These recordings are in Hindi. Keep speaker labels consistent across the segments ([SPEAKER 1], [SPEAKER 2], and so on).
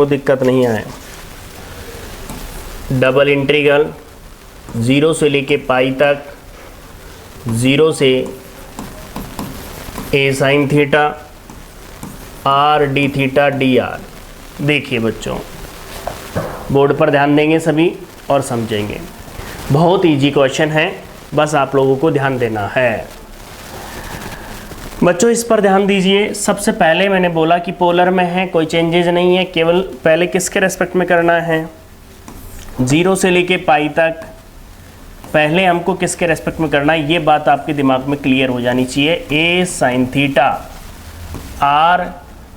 [SPEAKER 1] कोई दिक्कत नहीं आए। डबल इंटीग्रल 0 से लेके पाई तक, 0 से a sine theta r d theta dr। देखिए बच्चों, बोर्ड पर ध्यान देंगे सभी और समझेंगे। बहुत इजी क्वेश्चन है, बस आप लोगों को ध्यान देना है। बच्चों इस पर ध्यान दीजिए। सबसे पहले मैंने बोला कि पोलर में है, कोई चेंजेज नहीं है, केवल पहले किसके रेस्पेक्ट में करना है, 0 से लेके पाई तक पहले हमको किसके रेस्पेक्ट में करना है, ये बात आपके दिमाग में क्लियर हो जानी चाहिए। a साइन थीटा r,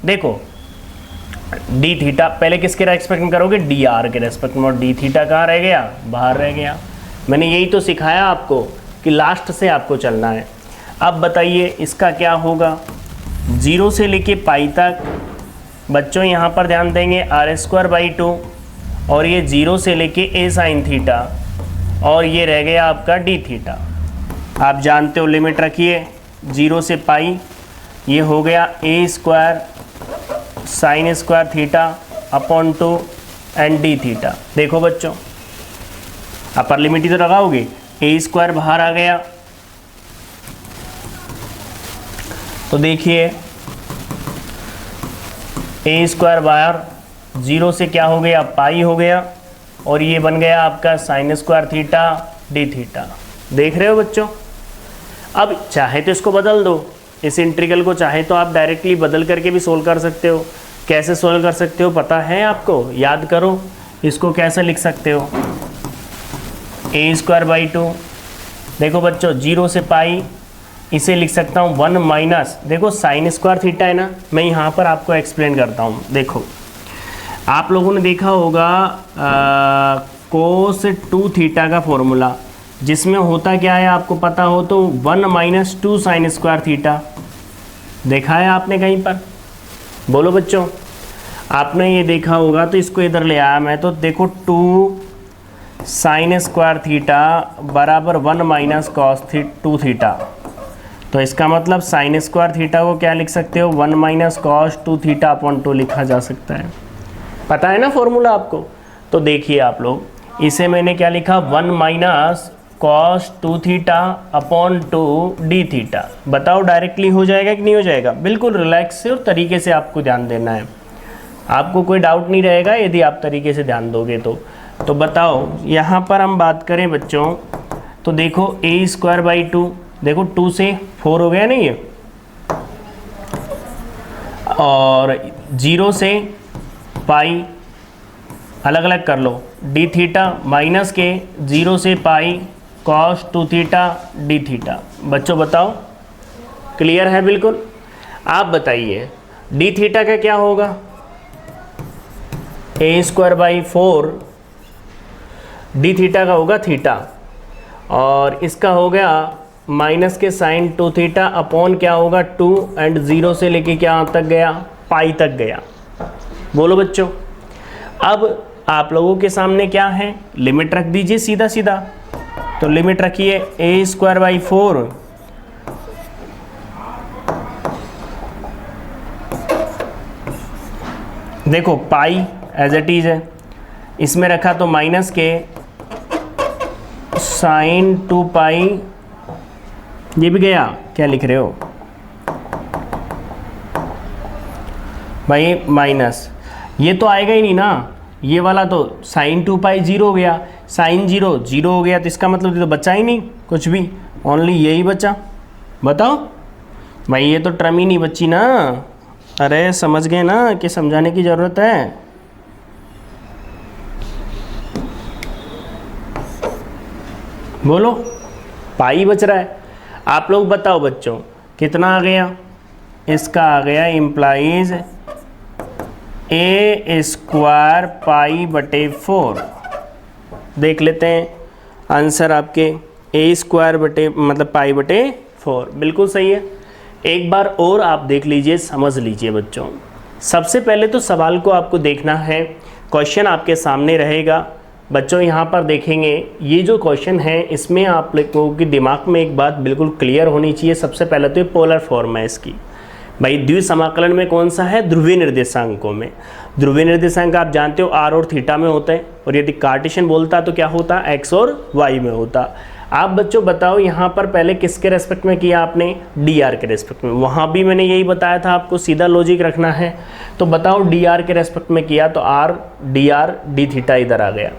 [SPEAKER 1] देखो d थीटा पहले किसके रेस्पेक्ट में करोगे, dr के रेस्पेक्ट में, और d थीटा कहाँ रह गया, बाहर रह गया। मैंने यही तो सिखाया आपको कि लास्ट से आपको चलना है। अब बताइए इसका क्या होगा, 0 से लेके पाई तक बच्चों यहाँ पर ध्यान देंगे r²/2, और ये 0 से लेके a साइन थीटा, और ये रह गया आपका d थीटा। आप जानते हो लिमिट रखिए 0 से पाई, ये हो गया a² sin² theta upon 2 and d theta. देखो बच्चों अपर लिमिट ही तो लगाओगे, a² बाहर आ गया, तो देखिए a² बाहर, 0 से क्या हो गया, पाई हो गया, और ये बन गया आपका sin² थीटा d थीटा। देख रहे हो बच्चों। अब चाहे तो इसको बदल दो, इस इंटीग्रल को चाहे तो आप डायरेक्टली बदल करके भी सोल्व कर सकते हो। कैसे सोल्व कर सकते हो पता है आपको, याद करो। इसको कैसे लिख सकते हो, a²/2, देखो बच्चों 0 से पाई, इसे लिख सकता हूँ 1 माइनस, देखो sin² थीटा है ना, मैं यहाँ पर आपको एक्सप्लेन करता हूँ। देखो आप लोगों ने देखा होगा cos 2 थीटा का फॉर्मूला, जिसमें होता क्या है आपको पता हो तो 1 माइनस 2 sin² थीटा। देखा है आपने कहीं पर, बोलो बच्चों, आपने ये देखा होगा। तो इसको इधर ले आया मैं, तो देखो 2 sin² थीटा बराबर 1 माइनस cos 2 थीटा। तो इसका मतलब sin² थीटा को क्या लिख सकते हो, 1 माइनस cos 2 थीटा अपॉन 2 लिखा जा सकता है। पता है ना फॉर्मूला आपको। तो देखिए आप लोग, इसे मैंने क्या लिखा, 1 minus cos 2 theta upon 2 d theta. बताओ डायरेक्टली हो जाएगा कि नहीं हो जाएगा। बिल्कुल रिलैक्स से और तरीके से आपको ध्यान देना है, आपको कोई डाउट नहीं रहेगा यदि आप तरीके से ध्यान दोगे तो बताओ यहाँ पर हम बात करें बच्चों, तो देखो a²/2, देखो 2 से 4 हो गया नहीं ये, और 0 से पाई अलग अलग कर लो, d थीटा माइनस के 0 से पाई cos 2 थीटा d थीटा। बच्चों बताओ क्लियर है बिल्कुल। आप बताइए d थीटा का क्या होगा, a²/4, d थीटा का होगा थीटा, और इसका हो गया माइनस के sin 2 थीटा अपॉन क्या होगा 2 एंड 0 से लेके क्या तक गया, पाई तक गया। बोलो बच्चों। अब आप लोगों के सामने क्या है, लिमिट रख दीजिए सीधा सीधा। तो लिमिट रखिए a²/4 देखो पाई एज इट इज है, इसमें रखा तो माइनस के sin 2 पाई, ये भी गया, क्या लिख रहे हो भाई, माइनस, ये तो आएगा ही नहीं ना, ये वाला तो sin 2 पाई 0 हो गया, sin 0 0 हो गया, तो इसका मतलब ये तो बचा ही नहीं कुछ भी, ओनली यही बचा। बताओ भाई, ये तो टर्म ही नहीं बची ना। अरे समझ गए ना कि समझाने की ज़रूरत है। बोलो, पाई बच रहा है। आप लोग बताओ बच्चों कितना आ गया, इसका आ गया इम्प्लाइज a² पाई/4। देख लेते हैं आंसर आपके, a² मतलब पाई/4 बिल्कुल सही है। एक बार और आप देख लीजिए, समझ लीजिए बच्चों। सबसे पहले तो सवाल को आपको देखना है, क्वेश्चन आपके सामने रहेगा बच्चों। यहाँ पर देखेंगे ये जो क्वेश्चन है, इसमें आप लोगों के दिमाग में एक बात बिल्कुल क्लियर होनी चाहिए। सबसे पहले तो ये पोलर फॉर्म है इसकी। भाई द्विसमाकलन में कौन सा है, ध्रुवीय निर्देशांकों में। ध्रुवीय निर्देशांक आप जानते हो आर और थीटा में होता है, और यदि कार्टेशियन बोलता तो क्या होता, एक्स और वाई में होता। आप बच्चों बताओ यहाँ पर पहले किसके रेस्पेक्ट में किया आपने, डी आर के रेस्पेक्ट में। वहाँ भी मैंने यही बताया था आपको, सीधा लॉजिक रखना है। तो बताओ डी आर के रेस्पेक्ट में किया तो आर डी थीटा इधर आ गया।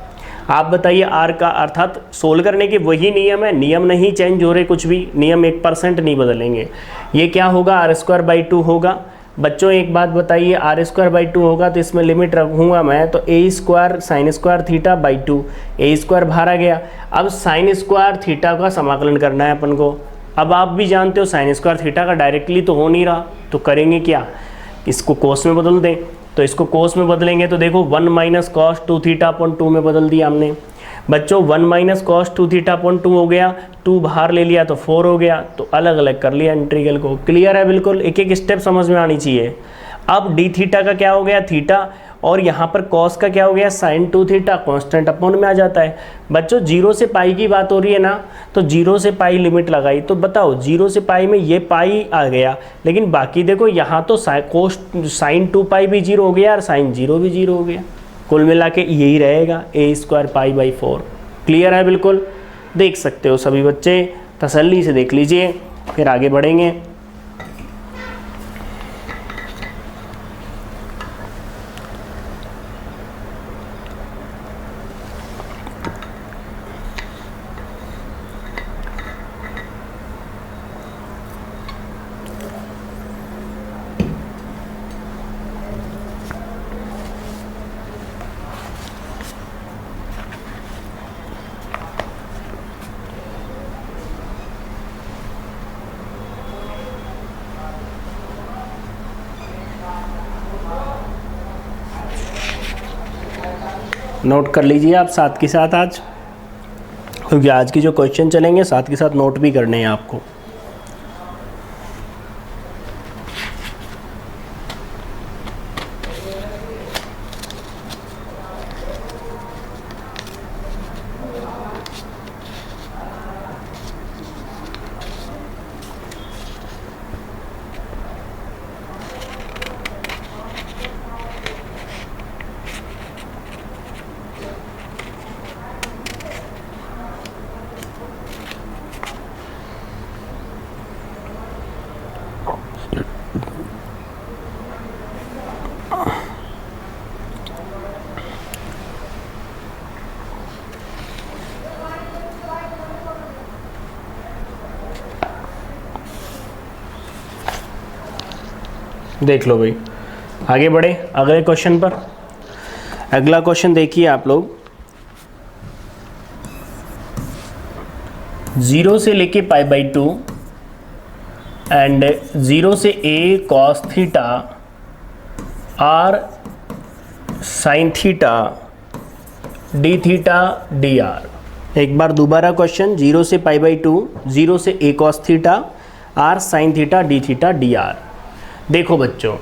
[SPEAKER 1] आप बताइए आर का, अर्थात सोल्व करने के वही नियम है, नियम नहीं चेंज हो रहे कुछ भी, नियम 1% नहीं बदलेंगे। ये क्या होगा, r²/2 होगा। बच्चों एक बात बताइए, r²/2 होगा तो इसमें लिमिट रखूँगा मैं, तो a² sin² θ/2, a² बाहर आ गया। अब sin² थीटा का समाकलन करना है अपन को। अब आप भी जानते हो sin² थीटा का डायरेक्टली तो हो नहीं रहा, तो करेंगे क्या, इसको कोस में बदल दें। तो इसको कोस में बदलेंगे तो देखो 1 - cos 2 θ/2 में बदल दिया हमने। बच्चों 1 - cos 2 θ/2 हो गया, 2 बाहर ले लिया तो 4 हो गया, तो अलग अलग कर लिया इंटीग्रल को। क्लियर है बिल्कुल, एक एक स्टेप समझ में आनी चाहिए। अब डी थीटा का क्या हो गया, थीटा, और यहाँ पर कॉस का क्या हो गया, sin 2 θ, कांस्टेंट अपॉन में आ जाता है। बच्चों 0 से पाई की बात हो रही है ना, तो 0 से पाई लिमिट लगाई, तो बताओ 0 से पाई में ये पाई आ गया, लेकिन बाकी देखो यहाँ तो sin 2π भी 0 हो गया और sin 0 भी 0 हो गया। कुल मिला के यही रहेगा a² π/4। क्लियर है बिल्कुल, देख सकते हो सभी बच्चे, तसल्ली से देख लीजिए, फिर आगे बढ़ेंगे। नोट कर लीजिए आप साथ के साथ आज, क्योंकि आज की जो क्वेश्चन चलेंगे साथ के साथ नोट भी करने हैं आपको। देख लो भाई, आगे बढ़े अगले क्वेश्चन पर। अगला क्वेश्चन देखिए आप लोग, 0 से लेके π/2 एंड 0 से a cos θ r sin θ d θ dr। एक बार दोबारा क्वेश्चन, 0 से π/2, 0 से a cos θ r sin θ d θ dr। देखो बच्चों,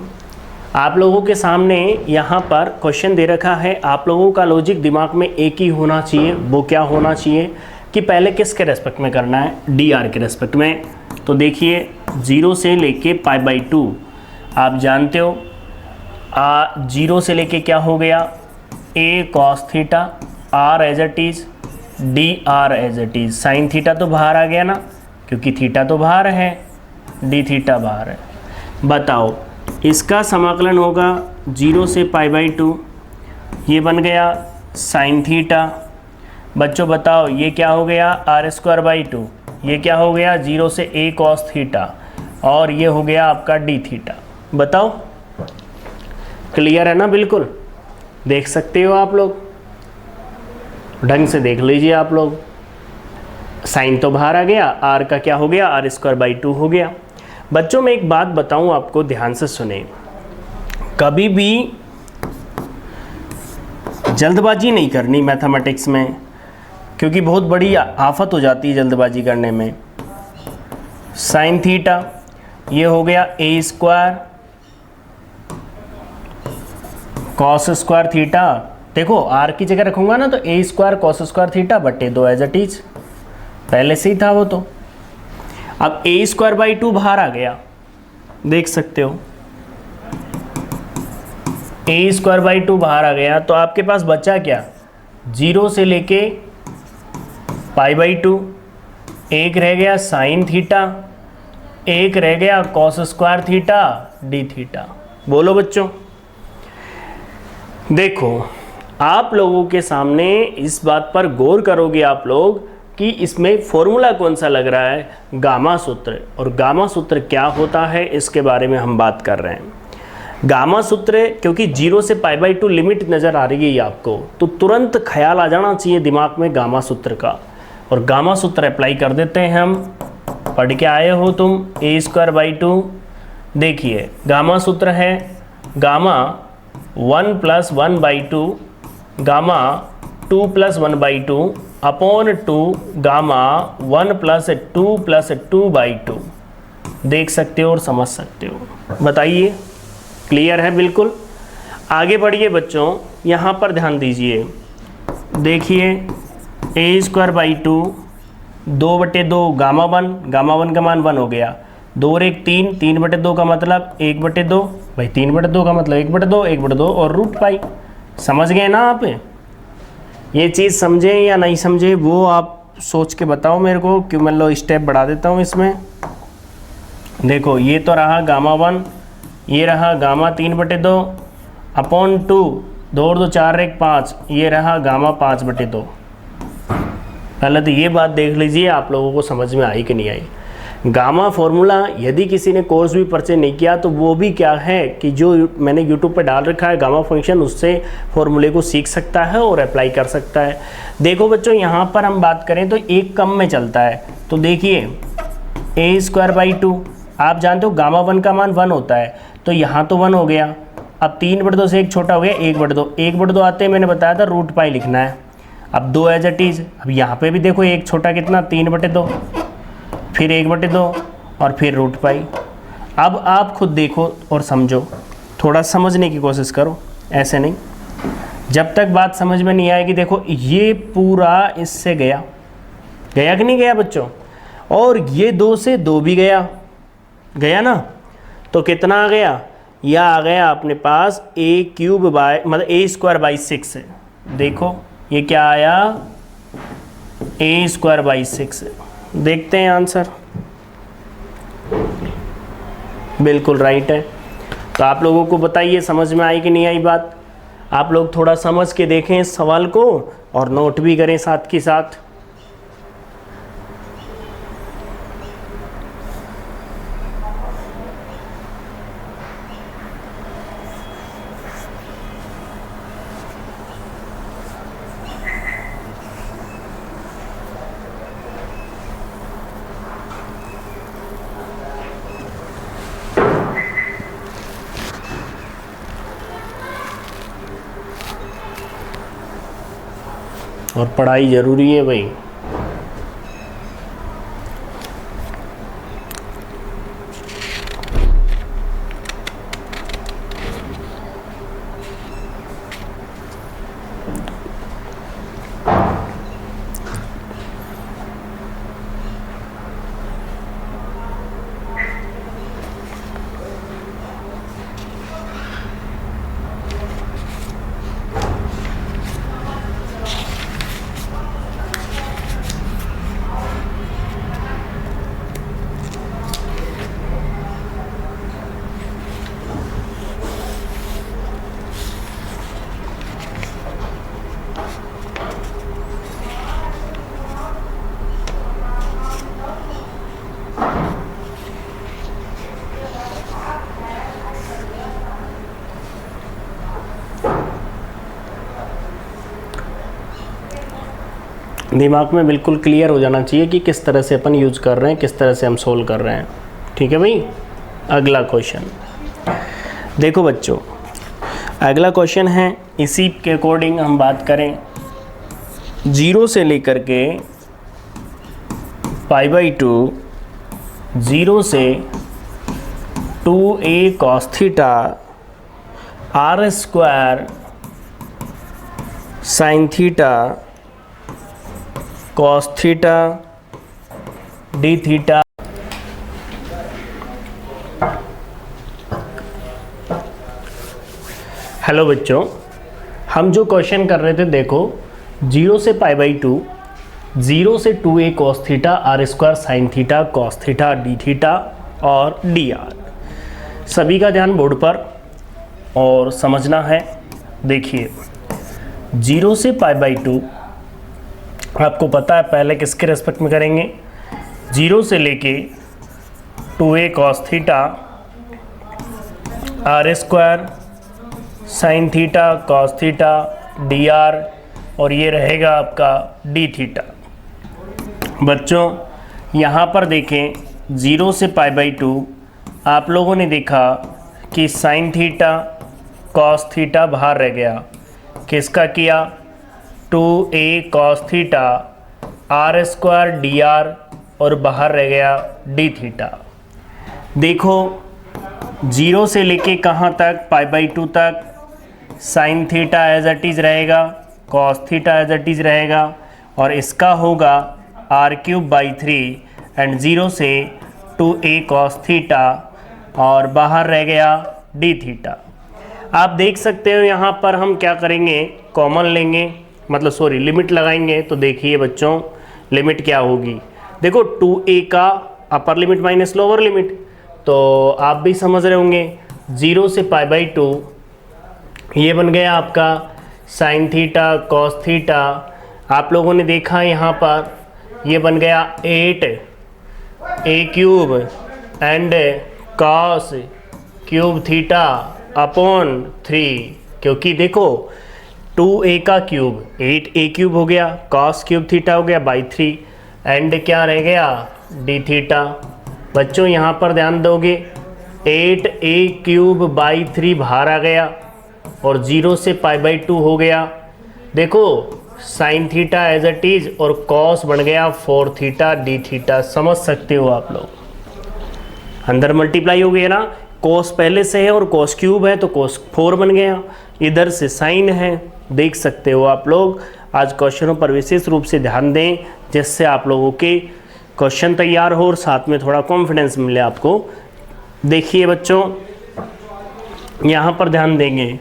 [SPEAKER 1] आप लोगों के सामने यहाँ पर क्वेश्चन दे रखा है, आप लोगों का लॉजिक दिमाग में एक ही होना चाहिए। वो क्या होना चाहिए कि पहले किसके रेस्पेक्ट में करना है, डी आर के रेस्पेक्ट में। तो देखिए 0 से लेके π/2 आप जानते हो, 0 से लेके क्या हो गया, a cos θ r as it is D R as it is. Sine theta तो बाहर आ गया ना, क्योंकि थीटा तो बाहर है, डी थीटा बाहर है। बताओ इसका समाकलन होगा 0 से π/2, ये बन गया साइन थीटा। बच्चों बताओ ये क्या हो गया, r²/2, ये क्या हो गया 0 से a cos θ, और ये हो गया आपका d थीटा। बताओ क्लियर है ना, बिल्कुल देख सकते हो आप लोग, ढंग से देख लीजिए आप लोग। साइन तो बाहर आ गया, r का क्या हो गया, r²/2 हो गया। बच्चों मैं एक बात बताऊं आपको, ध्यान से सुने, कभी भी जल्दबाजी नहीं करनी मैथमेटिक्स में, क्योंकि बहुत बड़ी आफत हो जाती है जल्दबाजी करने में। साइन थीटा ये हो गया a² cos² थीटा। देखो r की जगह रखूंगा ना तो a² cos² θ बटे 2 एज इट इज, पहले से ही था वो तो। अब a²/2 बाहर आ गया, देख सकते हो a² बाहर आ गया, तो आपके पास बचा क्या, 0 से लेके π/2, एक रह गया साइन थीटा, एक रह गया cos² थीटा d थीटा। बोलो बच्चों, देखो आप लोगों के सामने इस बात पर गौर करोगे आप लोग कि इसमें फॉर्मूला कौन सा लग रहा है, गामा सूत्र। और गामा सूत्र क्या होता है इसके बारे में हम बात कर रहे हैं। गामा सूत्र, क्योंकि 0 से π/2 लिमिट नज़र आ रही है आपको, तो तुरंत ख्याल आ जाना चाहिए दिमाग में गामा सूत्र का। और गामा सूत्र अप्लाई कर देते हैं हम, पढ़ के आए हो तुम, a²/2। देखिए गामा सूत्र है गामा 1 + 1/2 गामा 2 + 1/2 अपॉन 2 गामा 1 + 2 + 2/2। देख सकते हो और समझ सकते हो। बताइए, क्लियर है बिल्कुल। आगे बढ़िए बच्चों, यहाँ पर ध्यान दीजिए। देखिए a²/2 2/2 गामा 1 का मान 1 हो गया, 2 और 1 3, 3/2 का मतलब 1/2, भाई 3/2 का मतलब 1/2, 1/2 और √π। समझ गए ना आप? ये चीज़ समझे या नहीं समझे वो आप सोच के बताओ मेरे को, क्यों मैं लो स्टेप बढ़ा देता हूँ इसमें। देखो ये तो रहा गामा 1, ये रहा गामा 3/2 अपॉन 2, 2 और 2 4 1 5, ये रहा गामा 5/2। पहले तो ये बात देख लीजिए आप लोगों को समझ में आई कि नहीं आई। गामा फॉर्मूला यदि किसी ने कोर्स भी परचेज नहीं किया तो वो भी क्या है कि जो मैंने यूट्यूब पे डाल रखा है गामा फंक्शन, उससे फॉर्मूले को सीख सकता है और अप्लाई कर सकता है। देखो बच्चों, यहाँ पर हम बात करें तो एक कम में चलता है। तो देखिए a²/2, आप जानते हो गामा 1 का मान 1 होता है, तो यहाँ तो 1 हो गया। अब 3/2 से एक छोटा हो गया 1/2, 1/2 आते हैं मैंने बताया था √π लिखना है। अब 2 एज इट इज़। अब यहाँ पे भी देखो एक छोटा कितना 3/2, फिर 1/2 और फिर √π। अब आप खुद देखो और समझो, थोड़ा समझने की कोशिश करो, ऐसे नहीं। जब तक बात समझ में नहीं आएगी, देखो ये पूरा इससे गया कि नहीं गया बच्चों, और ये 2 से 2 भी गया ना, तो कितना आ गया, यह आ गया अपने पास a²/6। देखो ये क्या आया, a²/6। देखते हैं आंसर, बिल्कुल राइट है। तो आप लोगों को बताइए समझ में आई कि नहीं आई बात। आप लोग थोड़ा समझ के देखें इस सवाल को और नोट भी करें साथ के साथ। और पढ़ाई ज़रूरी है भाई। दिमाग में बिल्कुल क्लियर हो जाना चाहिए कि किस तरह से अपन यूज़ कर रहे हैं, किस तरह से हम सोल्व कर रहे हैं। ठीक है भाई। अगला क्वेश्चन देखो बच्चों, अगला क्वेश्चन है इसी के अकॉर्डिंग हम बात करें, 0 से लेकर के π/2, 0 से 2a cos theta r² sin theta cos theta d theta hello बच्चों, हम जो क्वेश्चन कर रहे थे देखो 0 से π/2, 0 से 2a cos theta r square sine theta cos theta d theta और dr। सभी का ध्यान बोर्ड पर और समझना है। देखिए 0 से π/2 आपको पता है पहले किसके रेस्पेक्ट में करेंगे, 0 से लेके 2a cos theta r square sine theta cos theta dr और ये रहेगा आपका d थीटा। बच्चों यहाँ पर देखें 0 से π/2 आप लोगों ने देखा कि साइन थीटा कॉस थीटा बाहर रह गया, किसका किया 2a cos theta r square dr और बाहर रह गया d थीटा। देखो 0 से लेके कहाँ तक π/2 तक sine theta as it is रहेगा, cos theta as it is रहेगा और इसका होगा r³/3 एंड 0 से 2a cos थीटा और बाहर रह गया d थीटा। आप देख सकते हो यहाँ पर हम क्या करेंगे, कॉमन लेंगे, मतलब सॉरी लिमिट लगाएंगे। तो देखिए बच्चों लिमिट क्या होगी, देखो 2a का upper limit minus lower limit, तो आप भी समझ रहे होंगे 0 से π/2 ये बन गया आपका साइन थीटा कॉस थीटा। आप लोगों ने देखा यहाँ पर ये बन गया 8a³ and cos cube theta upon 3, क्योंकि देखो 2a का क्यूब 8a³ हो गया, कॉस क्यूब थीटा हो गया /3 एंड क्या रह गया d थीटा। बच्चों यहाँ पर ध्यान दोगे 8a³/3 बाहर आ गया और 0 से π/2 हो गया। देखो sine theta as it is और कॉस बन गया 4 थीटा d थीटा। समझ सकते हो आप लोग, अंदर मल्टीप्लाई हो गया ना, कॉस पहले से है और कॉस क्यूब है तो कॉस 4 बन गया, इधर से साइन है। देख सकते हो आप लोग। आज क्वेश्चनों पर विशेष रूप से ध्यान दें जिससे आप लोगों के क्वेश्चन तैयार हो और साथ में थोड़ा कॉन्फिडेंस मिले आपको। देखिए बच्चों यहाँ पर ध्यान देंगे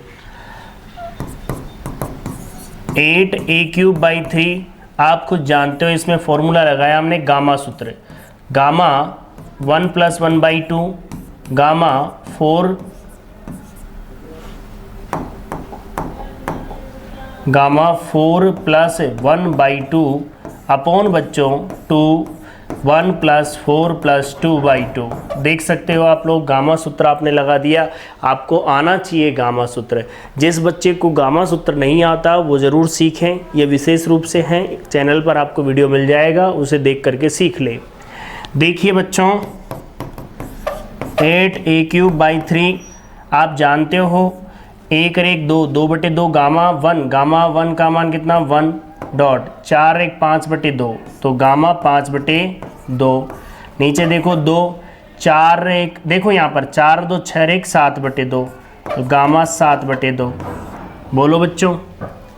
[SPEAKER 1] 8a³/3 आप खुद जानते हो, इसमें फॉर्मूला लगाया हमने गामा सूत्र, गामा 1 + 1/2 गामा 4 + 1/2 अपॉन बच्चों 2 1 + 4 + 2/2। देख सकते हो आप लोग, गामा सूत्र आपने लगा दिया। आपको आना चाहिए गामा सूत्र। जिस बच्चे को गामा सूत्र नहीं आता वो ज़रूर सीखें, ये विशेष रूप से हैं, चैनल पर आपको वीडियो मिल जाएगा, उसे देख करके सीख लें। देखिए बच्चों 8a³/3 आप जानते हो 1 और 1 2, 2/2 गामा 1 का मान कितना 1 डॉट 4 1 5/2 तो गामा 5/2। नीचे देखो 2 4 1, देखो यहाँ पर 4 2 6 1 7/2 तो गामा 7/2। बोलो बच्चों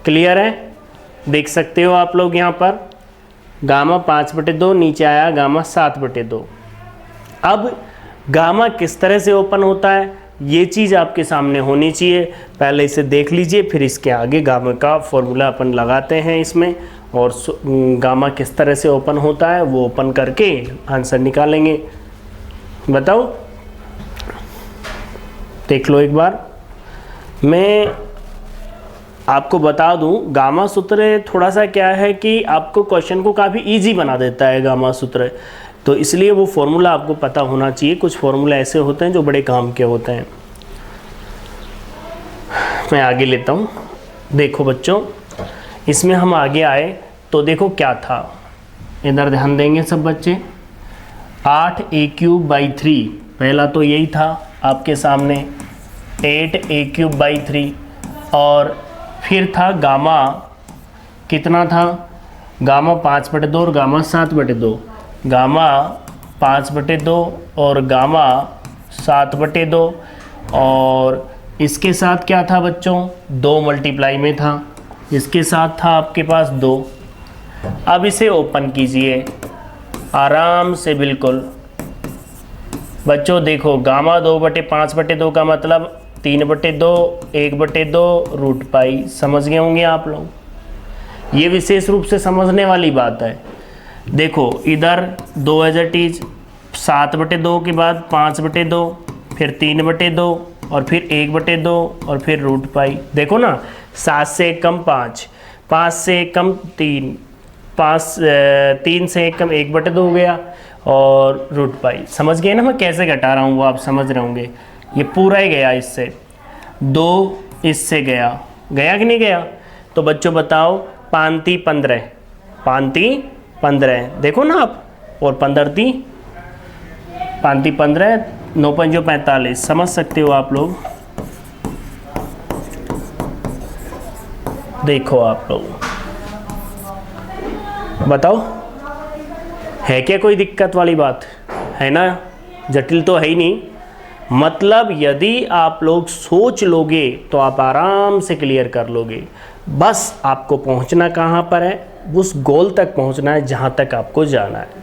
[SPEAKER 1] क्लियर है, देख सकते हो आप लोग यहाँ पर गामा 5/2 नीचे आया गामा 7/2। अब गामा किस तरह से ओपन होता है ये चीज़ आपके सामने होनी चाहिए, पहले इसे देख लीजिए फिर इसके आगे गामा का फॉर्मूला अपन लगाते हैं इसमें, और गामा किस तरह से ओपन होता है वो ओपन करके आंसर निकालेंगे। बताओ, देख लो एक बार। मैं आपको बता दूं गामा सूत्र थोड़ा सा क्या है कि आपको क्वेश्चन को काफ़ी इजी बना देता है गामा सूत्र, तो इसलिए वो फॉर्मूला आपको पता होना चाहिए। कुछ फॉर्मूला ऐसे होते हैं जो बड़े काम के होते हैं। मैं आगे लेता हूँ। देखो बच्चों इसमें हम आगे आए तो देखो क्या था, इधर ध्यान देंगे सब बच्चे। 8a³/3 पहला तो यही था आपके सामने 8a³/3 और फिर था गामा कितना था, गामा 5/2 और गामा 7/2, गामा 5/2 और गामा 7/2 और इसके साथ क्या था बच्चों 2 मल्टीप्लाई में था, इसके साथ था आपके पास 2। अब इसे ओपन कीजिए आराम से बिल्कुल। बच्चों देखो गामा 2/5/2 का मतलब 3/2, 1/2 रूट पाई। समझ गए होंगे आप लोग, ये विशेष रूप से समझने वाली बात है। देखो इधर 2 एज इट इज, 7/2 के बाद 5/2, फिर 3/2 और फिर 1/2 और फिर रूट पाई। देखो ना, 7 से 1 कम 5, 5 से 1 कम 3, 3 से 1 कम 1/2 हो गया और रूट पाई। समझ गए ना मैं कैसे घटा रहा हूँ, वो आप समझ रहे होंगे। ये पूरा ही गया इससे, 2 इससे गया, गया कि नहीं गया? तो बच्चों बताओ, 5 15, 5 15, देखो ना आप, और 15 5 15, 9 5 45। समझ सकते हो आप लोग। देखो आप लोग बताओ, है क्या कोई दिक्कत वाली बात? है ना, जटिल तो है ही नहीं। मतलब यदि आप लोग सोच लोगे तो आप आराम से क्लियर कर लोगे। बस आपको पहुंचना कहाँ पर है, उस गोल तक पहुंचना है जहाँ तक आपको जाना है।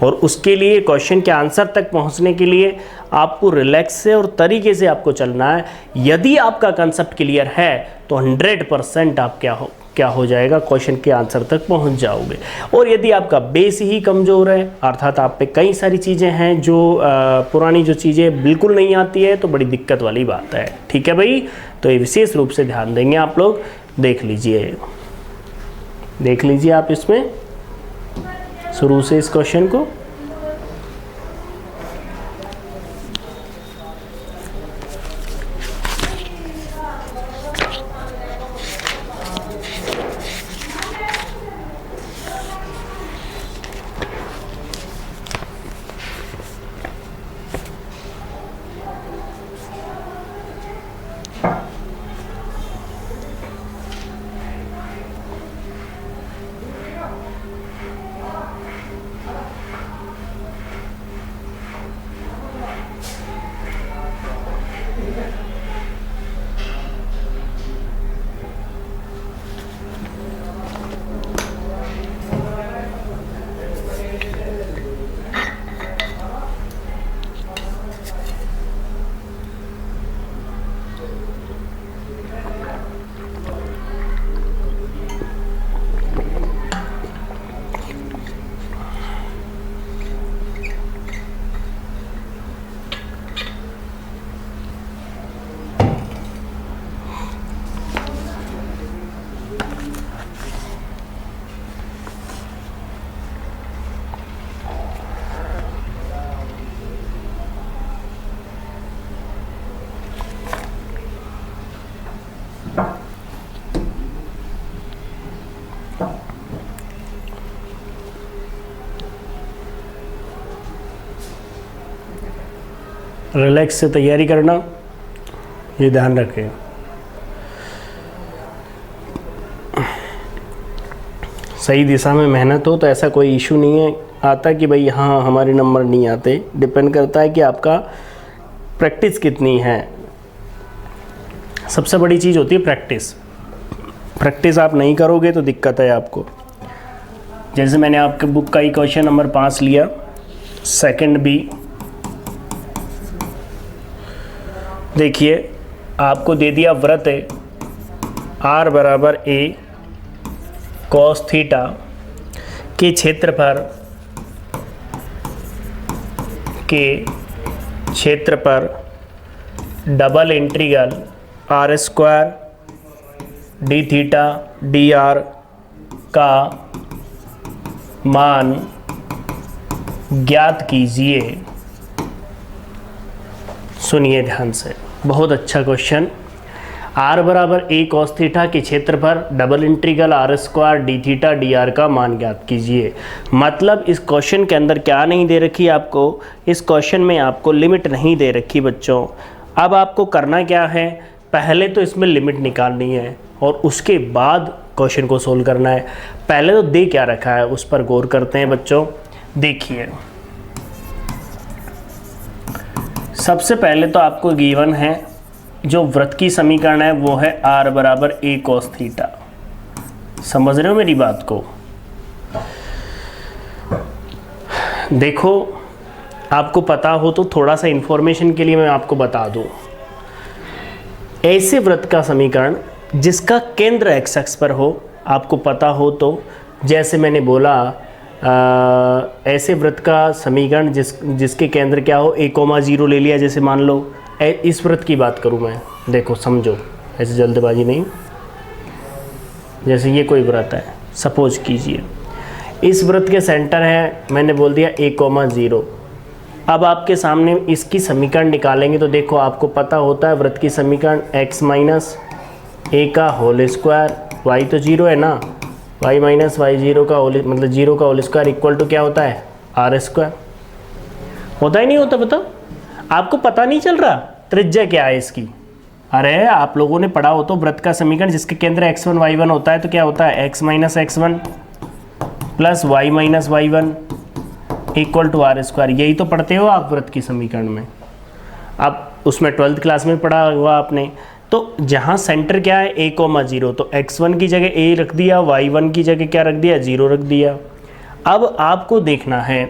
[SPEAKER 1] और उसके लिए क्वेश्चन के आंसर तक पहुंचने के लिए आपको रिलैक्स से और तरीके से आपको चलना है। यदि आपका कंसेप्ट क्लियर है तो 100% आप क्या हो जाएगा, क्वेश्चन के आंसर तक पहुंच जाओगे। और यदि आपका बेस ही कमज़ोर है, अर्थात आप पे कई सारी चीज़ें हैं जो पुरानी जो चीज़ें बिल्कुल नहीं आती है, तो बड़ी दिक्कत वाली बात है। ठीक है भाई, तो ये विशेष रूप से ध्यान देंगे आप लोग। देख लीजिए आप इसमें शुरू से इस क्वेश्चन को। रिलैक्स से तैयारी करना, ये ध्यान रखें। सही दिशा में मेहनत हो तो ऐसा कोई इशू नहीं है आता कि भाई हाँ हमारे नंबर नहीं आते। डिपेंड करता है कि आपका प्रैक्टिस कितनी है। सबसे बड़ी चीज़ होती है प्रैक्टिस। प्रैक्टिस आप नहीं करोगे तो दिक्कत है आपको। जैसे मैंने आपके बुक का ही क्वेश्चन नंबर 5 लिया, सेकंड बी। देखिए आपको दे दिया वृत्त है r बराबर a cos थीटा के क्षेत्र पर double integral r square D theta D R का मान ज्ञात कीजिए। सुनिए ध्यान से, बहुत अच्छा क्वेश्चन। r बराबर a cos थीटा के क्षेत्र पर double integral r square D theta D R का मान ज्ञात कीजिए। मतलब इस क्वेश्चन के अंदर क्या नहीं दे रखी आपको, इस क्वेश्चन में आपको लिमिट नहीं दे रखी बच्चों। अब आपको करना क्या है, पहले तो इसमें लिमिट निकालनी है और उसके बाद क्वेश्चन को सोल्व करना है। पहले तो दे क्या रखा है उस पर गौर करते हैं बच्चों। देखिए सबसे पहले तो आपको गिवन है जो वृत्त की समीकरण है वो है r बराबर a cos थीटा। समझ रहे हो मेरी बात को? देखो आपको पता हो तो थोड़ा सा इंफॉर्मेशन के लिए मैं आपको बता दूं। ऐसे वृत्त का समीकरण जिसका केंद्र एक्स अक्ष पर हो, आपको पता हो तो, जैसे मैंने बोला ऐसे वृत्त का समीकरण जिसके केंद्र क्या हो, a,0 ले लिया जैसे मान लो। इस वृत्त की बात करूं मैं, देखो समझो, ऐसे जल्दबाजी नहीं। जैसे ये कोई वृत्त है, सपोज कीजिए इस वृत्त के सेंटर है, मैंने बोल दिया a,0। अब आपके सामने इसकी समीकरण निकालेंगे तो देखो आपको पता होता है वृत्त की समीकरण x माइनस a का होल स्क्वायर, y तो 0 है ना, y माइनस वाई 0 का होल मतलब 0 का होल स्क्वायर इक्वल टू क्या होता है, आर स्क्वायर। होता ही नहीं होता, बताओ आपको पता नहीं चल रहा त्रिज्या क्या है इसकी। अरे आप लोगों ने पढ़ा हो तो वृत्त का समीकरण जिसके केंद्र x1 y1 होता है तो क्या होता है, x minus x1 plus y minus y1 equal to R square. यही तो पढ़ते हो आप वृत्त की समीकरण में, आप उसमें 12th क्लास में पढ़ा हुआ आपने। तो जहाँ सेंटर क्या है a,0, तो x1 की जगह a रख दिया, y1 की जगह क्या रख दिया, 0 रख दिया। अब आपको देखना है,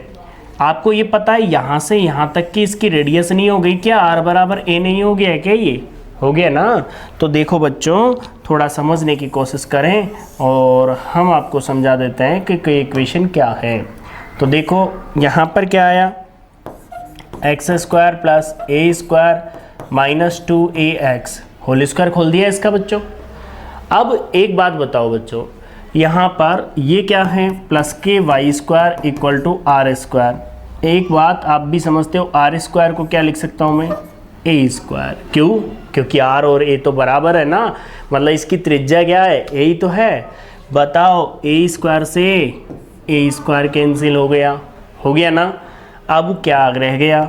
[SPEAKER 1] आपको ये पता है यहाँ से यहाँ तक की इसकी रेडियस नहीं हो गई क्या, r बराबर a नहीं हो गया है क्या, ये हो गया ना। तो देखो बच्चों थोड़ा समझने की कोशिश करें और हम आपको समझा देते हैं कि इक्वेशन क्या है। तो देखो यहाँ पर क्या आया, x square plus a square minus 2ax whole square खोल दिया इसका बच्चों। अब एक बात बताओ बच्चों, यहाँ पर ये क्या है, प्लस के Y square equal to R square. एक बात आप भी समझते हो, आर स्क्वायर को क्या लिख सकता हूँ मैं, ए स्क्वायर। क्यों, क्योंकि आर और ए तो बराबर है ना, मतलब इसकी त्रिज्या क्या है, ए ही तो है। बताओ ए स्क्वायर से ए स्क्वायर कैंसिल हो गया ना। अब क्या रह गया,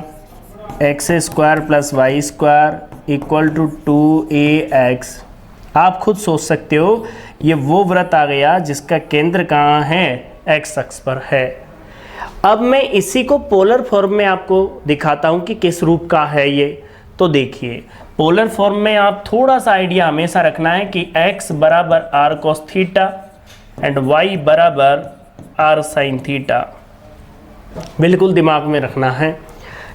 [SPEAKER 1] X square plus Y square equal to 2ax। आप खुद सोच सकते हो ये वो वृत्त आ गया जिसका केंद्र कहाँ है, एक्स अक्ष पर है। अब मैं इसी को पोलर फॉर्म में आपको दिखाता हूँ कि किस रूप का है ये। तो देखिए पोलर फॉर्म में आप थोड़ा सा आइडिया हमेशा रखना है कि x बराबर R cos theta and y बराबर आर साइन थीटा, बिल्कुल दिमाग में रखना है।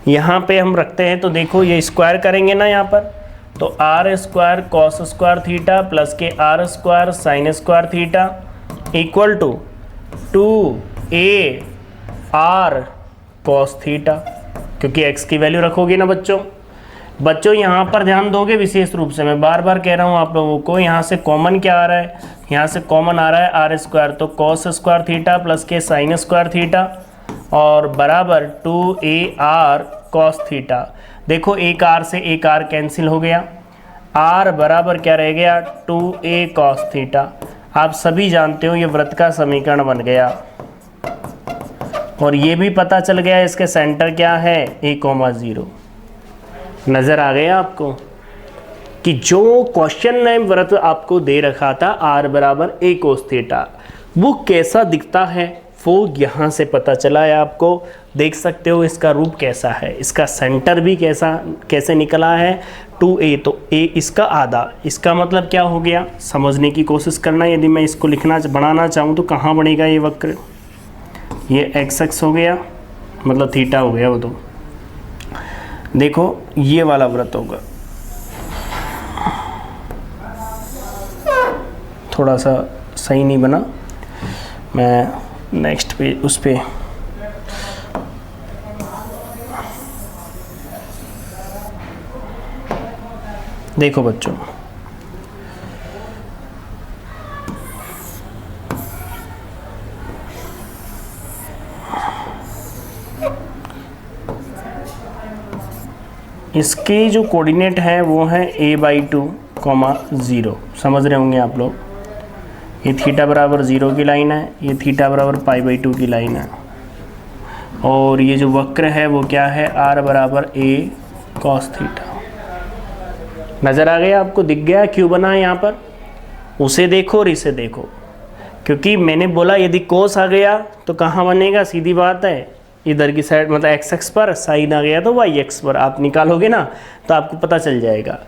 [SPEAKER 1] यहाँ पे हम रखते हैं तो देखो ये स्क्वायर करेंगे ना यहाँ पर, तो r square cos square theta plus के r square sine square theta equal to 2a r cos theta, क्योंकि x की वैल्यू रखोगे ना बच्चों यहाँ पर ध्यान दोगे विशेष रूप से। मैं बार बार कह रहा हूँ आप लोगों को, यहाँ से कॉमन क्या आ रहा है, यहाँ से कॉमन आ रहा है आर स्क्वायर, तो कॉस स्क्वायर थीटा प्लस के साइन स्क्वायर थीटा और बराबर 2a आर कॉस थीटा। देखो एक आर से एक आर कैंसिल हो गया, आर बराबर क्या रह गया, 2a कॉस थीटा। आप सभी जानते हो ये वृत्त का समीकरण बन गया और ये भी पता चल गया इसके सेंटर क्या है, a,0। नज़र आ गया आपको कि जो क्वेश्चन ने वृत्त आपको दे रखा था r बराबर a कोस थीटा, वो कैसा दिखता है वो यहाँ से पता चला है आपको। देख सकते हो इसका रूप कैसा है, इसका सेंटर भी कैसे निकला है, 2a, तो a इसका आधा, इसका मतलब क्या हो गया, समझने की कोशिश करना। यदि मैं इसको बनाना चाहूँ तो कहाँ बनेगा ये वक्र, ये x अक्ष हो गया, मतलब थीटा हो गया वो। तो देखो ये वाला वृत्त होगा, थोड़ा सा सही नहीं बना, मैं नेक्स्ट पे उस पे देखो बच्चों, इसके जो कोऑर्डिनेट है वो है a/2, 0। समझ रहे होंगे आप लोग, ये थीटा बराबर 0 की लाइन है, ये थीटा बराबर π/2 की लाइन है, और ये जो वक्र है वो क्या है, r बराबर a cos थीटा। नज़र आ गया आपको, दिख गया क्यों बना है यहाँ पर, उसे देखो और इसे देखो। क्योंकि मैंने बोला यदि कोस आ गया तो कहाँ बनेगा, सीधी बात है इधर की साइड, मतलब x अक्ष पर, साइन आ गया तो y अक्ष पर। आप निकालोगे ना तो आपको पता चल जाएगा।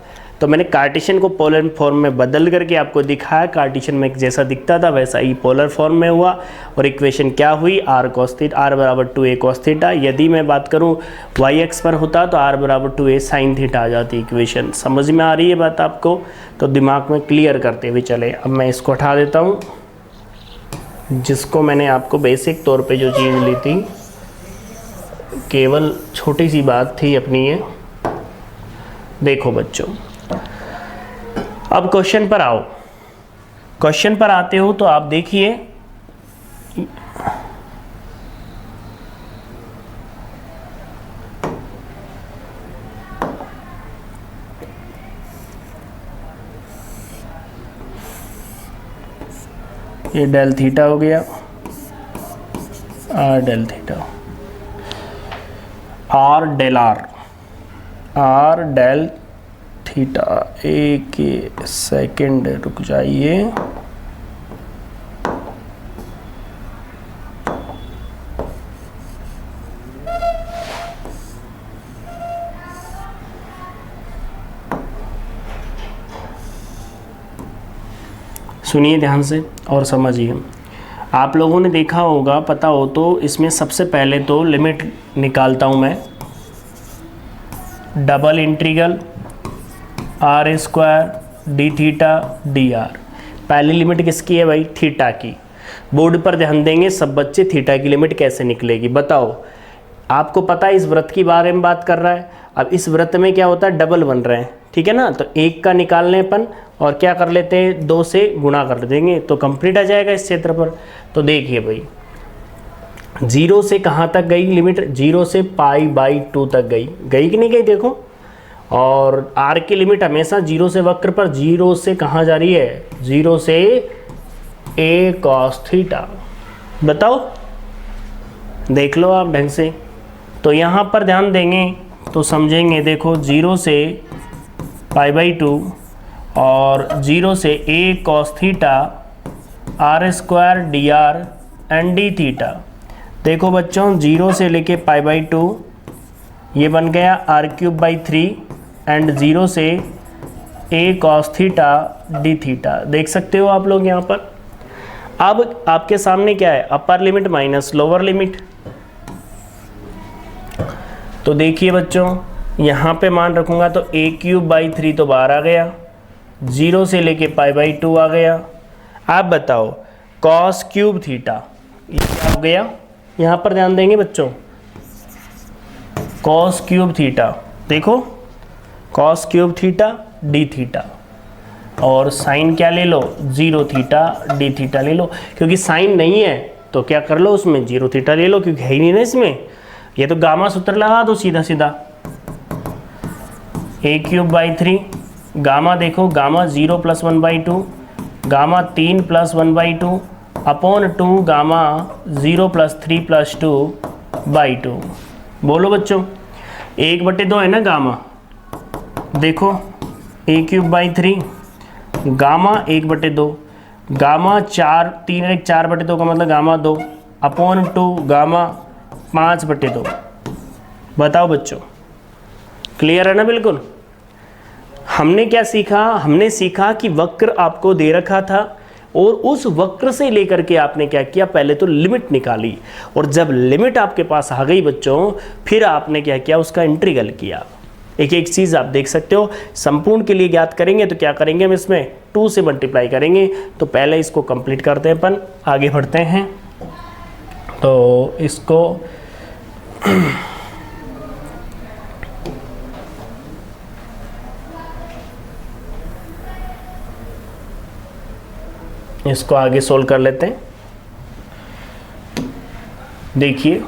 [SPEAKER 1] तो मैंने कार्टेशियन को पोलर फॉर्म में बदल करके आपको दिखाया, कार्टेशियन में जैसा दिखता था वैसा ही पोलर फॉर्म में हुआ, और इक्वेशन क्या हुई, r cos थीटा, r बराबर 2a cos थीटा। यदि मैं बात करूं y एक्स पर होता तो r बराबर 2a sin थीटा आ जाती इक्वेशन। समझ में आ रही है बात आपको? तो दिमाग में क्लियर करते हुए चले। अब मैं इसको हटा देता हूँ, जिसको मैंने आपको बेसिक तौर पे जो चीज़ ली थी, केवल छोटी सी बात थी अपनी ये। देखो बच्चों, अब क्वेश्चन पर आओ। क्वेश्चन पर आते हो तो आप देखिए, ये डेल थीटा हो गया, R del theta, R del R, R del theta. एक सेकंड रुक जाइए, सुनिए ध्यान से और समझिए। आप लोगों ने देखा होगा, पता हो तो, इसमें सबसे पहले तो लिमिट निकालता हूँ मैं, double integral R square D theta D R. पहली लिमिट किसकी है भाई? थीटा की। बोर्ड पर ध्यान देंगे सब बच्चे, थीटा की लिमिट कैसे निकलेगी बताओ। आपको पता है इस वृत्त के बारे में बात कर रहा है। अब इस वृत्त में क्या होता है, डबल बन रहे हैं, ठीक है ना। तो एक का निकाल लें अपन, और क्या कर लेते हैं, 2 से गुणा कर देंगे तो कंप्लीट आ जाएगा इस क्षेत्र पर। तो देखिए भाई, 0 से कहाँ तक गई लिमिट? 0 से π/2 तक गई कि नहीं गई? देखो, और r की लिमिट हमेशा 0 से वक्र पर, 0 से कहाँ जा रही है? 0 से a cos थीटा। बताओ, देख लो आप ढंग से। तो यहाँ पर ध्यान देंगे तो समझेंगे। देखो, 0 से π/2 और 0 से a cos theta r square D R and D theta. देखो बच्चों, 0 से लेके π/2 ये बन गया r³/3 एंड 0 से a cos theta D theta. देख सकते हो आप लोग यहाँ पर। अब आपके सामने क्या है, upper limit minus lower limit. तो देखिए बच्चों, यहाँ पे मान रखूँगा तो a³/3 तो बाहर आ गया, 0 से लेके π/2 आ गया। आप बताओ cos³ थीटा ये क्या हो गया? यहाँ पर ध्यान देंगे बच्चों, cos³ थीटा, देखो cos³ थीटा डी थीटा, और साइन क्या ले लो, 0 थीटा डी थीटा ले लो। क्योंकि साइन नहीं है तो क्या कर लो, उसमें 0 थीटा ले लो, क्योंकि है ही नहीं ना इसमें। ये तो गामा सूत्र लगा दो सीधा सीधा, a³/3 गामा। देखो, गामा 0 + 1/2, गामा 3 + 1/2 अपॉन 2 गामा 0 + 3 + 2/2। बोलो बच्चों, 1/2 है ना गामा। देखो, a³/3 गामा 1/2, गामा 4, 3 1 4/2 का मतलब गामा 2 अपॉन 2 गामा 5/2। बताओ बच्चों, क्लियर है ना? बिल्कुल। हमने क्या सीखा? हमने सीखा कि वक्र आपको दे रखा था, और उस वक्र से लेकर के आपने क्या किया, पहले तो लिमिट निकाली, और जब लिमिट आपके पास आ गई बच्चों, फिर आपने क्या किया, उसका इंटीग्रल किया। एक एक चीज़ आप देख सकते हो। संपूर्ण के लिए ज्ञात करेंगे तो क्या करेंगे, हम इसमें 2 से मल्टीप्लाई करेंगे। तो पहले इसको कंप्लीट करते हैं, अपन आगे बढ़ते हैं। तो इसको इसको आगे सोल्व कर लेते हैं। देखिए,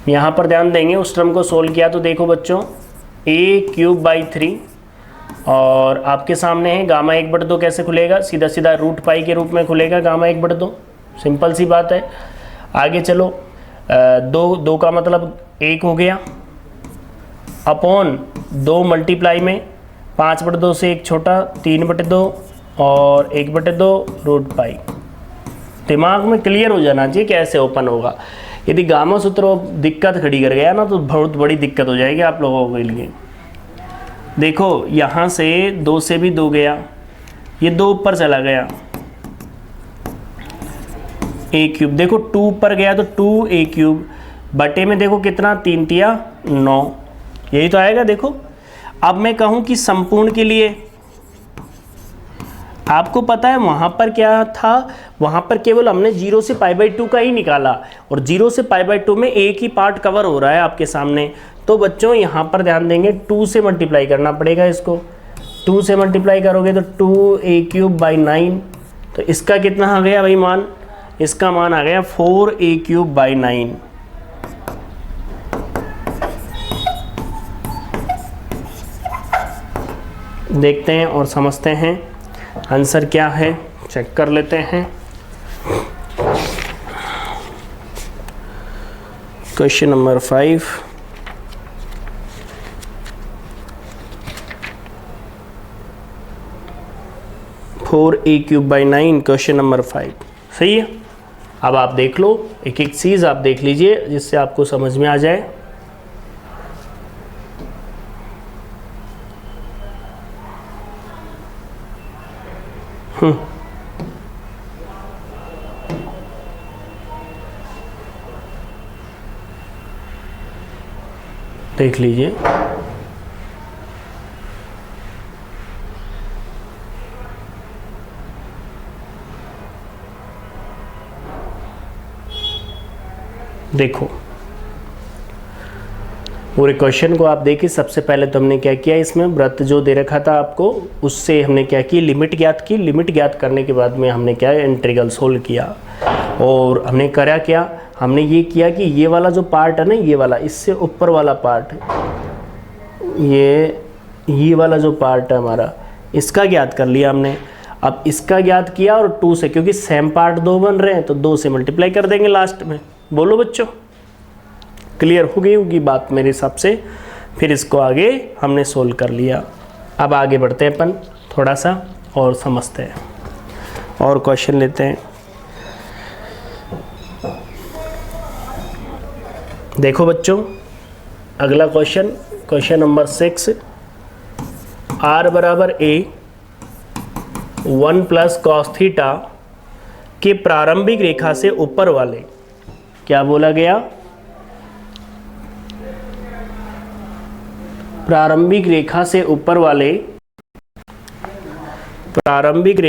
[SPEAKER 1] यहाँ पर ध्यान देंगे, उस टर्म को सोल्व किया तो देखो बच्चों, a³/3 और आपके सामने है गामा 1/2 कैसे खुलेगा, सीधा सीधा √π के रूप में खुलेगा गामा 1/2। सिंपल सी बात है। आगे चलो, 2 का मतलब 1 हो गया, अपॉन 2 मल्टीप्लाई में 5/2 से 1 छोटा 3/2 और 1/2 √π। दिमाग में क्लियर हो जाना चाहिए कैसे ओपन होगा। यदि गामा सूत्र दिक्कत खड़ी कर गया ना तो बहुत बड़ी दिक्कत हो जाएगी आप लोगों के लिए। देखो यहाँ से 2 से भी 2 गया, ये 2 ऊपर चला गया, ए क्यूब। देखो 2 ऊपर गया तो 2a क्यूब बटे में देखो कितना, 3 तिया 9, यही तो आएगा। देखो अब मैं कहूँ कि संपूर्ण के लिए, आपको पता है वहाँ पर क्या था, वहाँ पर केवल हमने 0 से π/2 का ही निकाला और 0 से π/2 में एक ही पार्ट कवर हो रहा है आपके सामने। तो बच्चों यहाँ पर ध्यान देंगे 2 से मल्टीप्लाई करना पड़ेगा इसको। 2 से मल्टीप्लाई करोगे तो 2a³/9, तो इसका कितना आ गया भाई मान, इसका मान आ गया 4a³/9। देखते हैं और समझते हैं आंसर क्या है, चेक कर लेते हैं। Question number 5, four a³/9, question number 5। सही है। अब आप देख लो, एक एक चीज़ आप देख लीजिए जिससे आपको समझ में आ जाए। देख लीजिए, देखो पूरे क्वेश्चन को आप देखिए। सबसे पहले तो हमने क्या किया, इसमें वृत्त जो दे रखा था आपको उससे हमने क्या की, लिमिट ज्ञात की। लिमिट ज्ञात करने के बाद में हमने क्या, इंटीग्रल सोल्व किया। और हमने करा क्या, हमने ये किया कि ये वाला जो पार्ट है ना, ये वाला, इससे ऊपर वाला पार्ट, ये वाला जो पार्ट है हमारा, इसका ज्ञात कर लिया हमने। अब इसका ज्ञात किया और 2 से, क्योंकि सेम पार्ट 2 बन रहे हैं तो 2 से मल्टीप्लाई कर देंगे लास्ट में। बोलो बच्चों, क्लियर हो गई होगी बात मेरे हिसाब से। फिर इसको आगे हमने सोल्व कर लिया। अब आगे बढ़ते हैं अपन थोड़ा सा और समझते हैं और क्वेश्चन लेते हैं। देखो बच्चों, अगला क्वेश्चन, क्वेश्चन नंबर 6, r बराबर a 1 + cos थीटा के प्रारंभिक रेखा से ऊपर वाले, क्या बोला गया, प्रारंभिक रेखा से ऊपर वाले, प्रारंभिक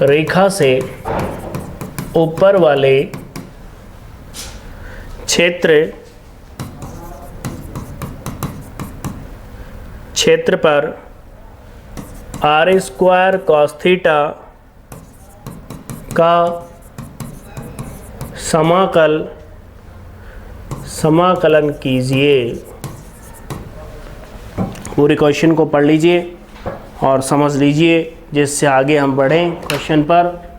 [SPEAKER 1] रेखा से ऊपर वाले क्षेत्र पर r² cos थीटा का समाकलन कीजिए। पूरे क्वेश्चन को पढ़ लीजिए और समझ लीजिए जिससे आगे हम बढ़ें क्वेश्चन पर।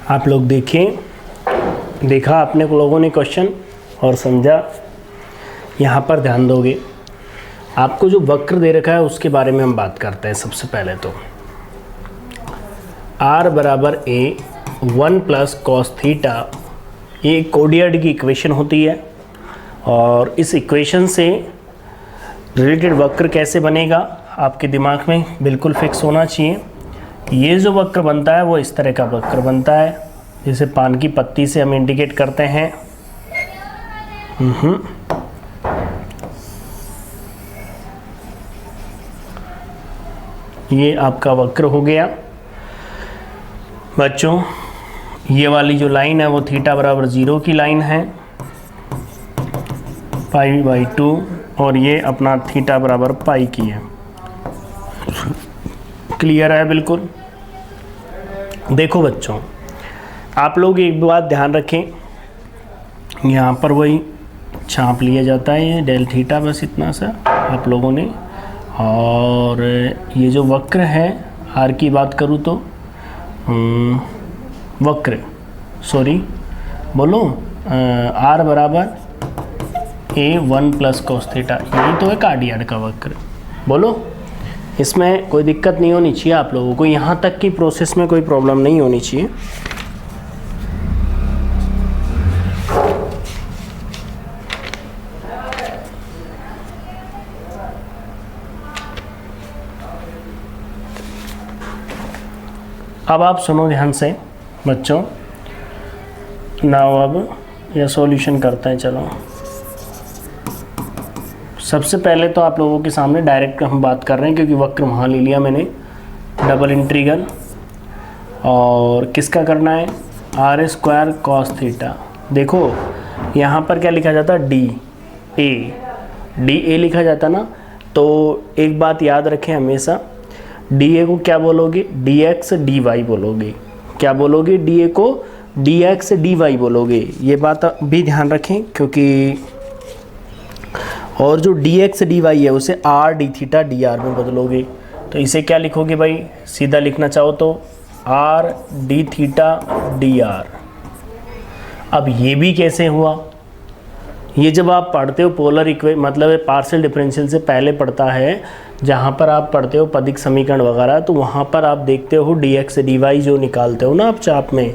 [SPEAKER 1] आप लोग देखें, देखा आपने लोगों ने क्वेश्चन और समझा। यहाँ पर ध्यान दोगे, आपको जो वक्र दे रखा है उसके बारे में हम बात करते हैं। सबसे पहले तो r बराबर a 1 + cos थीटा, ये कोऑर्डिनेट की इक्वेशन होती है और इस इक्वेशन से रिलेटेड वक्र कैसे बनेगा आपके दिमाग में बिल्कुल फिक्स होना चाहिए। ये जो वक्र बनता है वो इस तरह का वक्र बनता है, जैसे पान की पत्ती से हम इंडिकेट करते हैं। ये आपका वक्र हो गया बच्चों। ये वाली जो लाइन है वो थीटा बराबर 0 की लाइन है, π/2 और ये अपना थीटा बराबर पाई की है। क्लियर है बिल्कुल। देखो बच्चों, आप लोग एक बात ध्यान रखें, यहाँ पर वही छाप लिया जाता है ये डेल थीटा, बस इतना सा आप लोगों ने। और ये जो वक्र है, आर की बात करूँ तो वक्र, सॉरी बोलो, आर बराबर A1 प्लस कॉस थीटा, यही तो है कार्डियड का वक्र। बोलो, इसमें कोई दिक्कत नहीं होनी चाहिए आप लोगों को, यहाँ तक की प्रोसेस में कोई प्रॉब्लम नहीं होनी चाहिए। अब आप सुनो ध्यान से बच्चों, नाउ अब यह सॉल्यूशन करते हैं। चलो, सबसे पहले तो आप लोगों के सामने डायरेक्ट हम बात कर रहे हैं, क्योंकि वक्र वहाँ ले लिया मैंने, डबल इंटीग्रल, और किसका करना है, आर स्क्वायर कॉस थीटा। देखो यहाँ पर क्या लिखा जाता है, डी ए लिखा जाता ना, तो एक बात याद रखें हमेशा, डी ए को क्या बोलोगे, डी एक्स डी वाई बोलोगे। क्या बोलोगे, डी ए को डी एक्स डी वाई बोलोगे, ये बात भी ध्यान रखें, क्योंकि और जो डी एक्स डी वाई है उसे R D theta D R में बदलोगे। तो इसे क्या लिखोगे भाई, सीधा लिखना चाहो तो R D theta D R. अब ये भी कैसे हुआ, ये जब आप पढ़ते हो पोलर मतलब पार्शियल डिफरेंशियल से पहले पढ़ता है, जहाँ पर आप पढ़ते हो पदिक समीकरण वगैरह, तो वहाँ पर आप देखते हो डी एक्स डी वाई जो निकालते हो ना आप चाप में,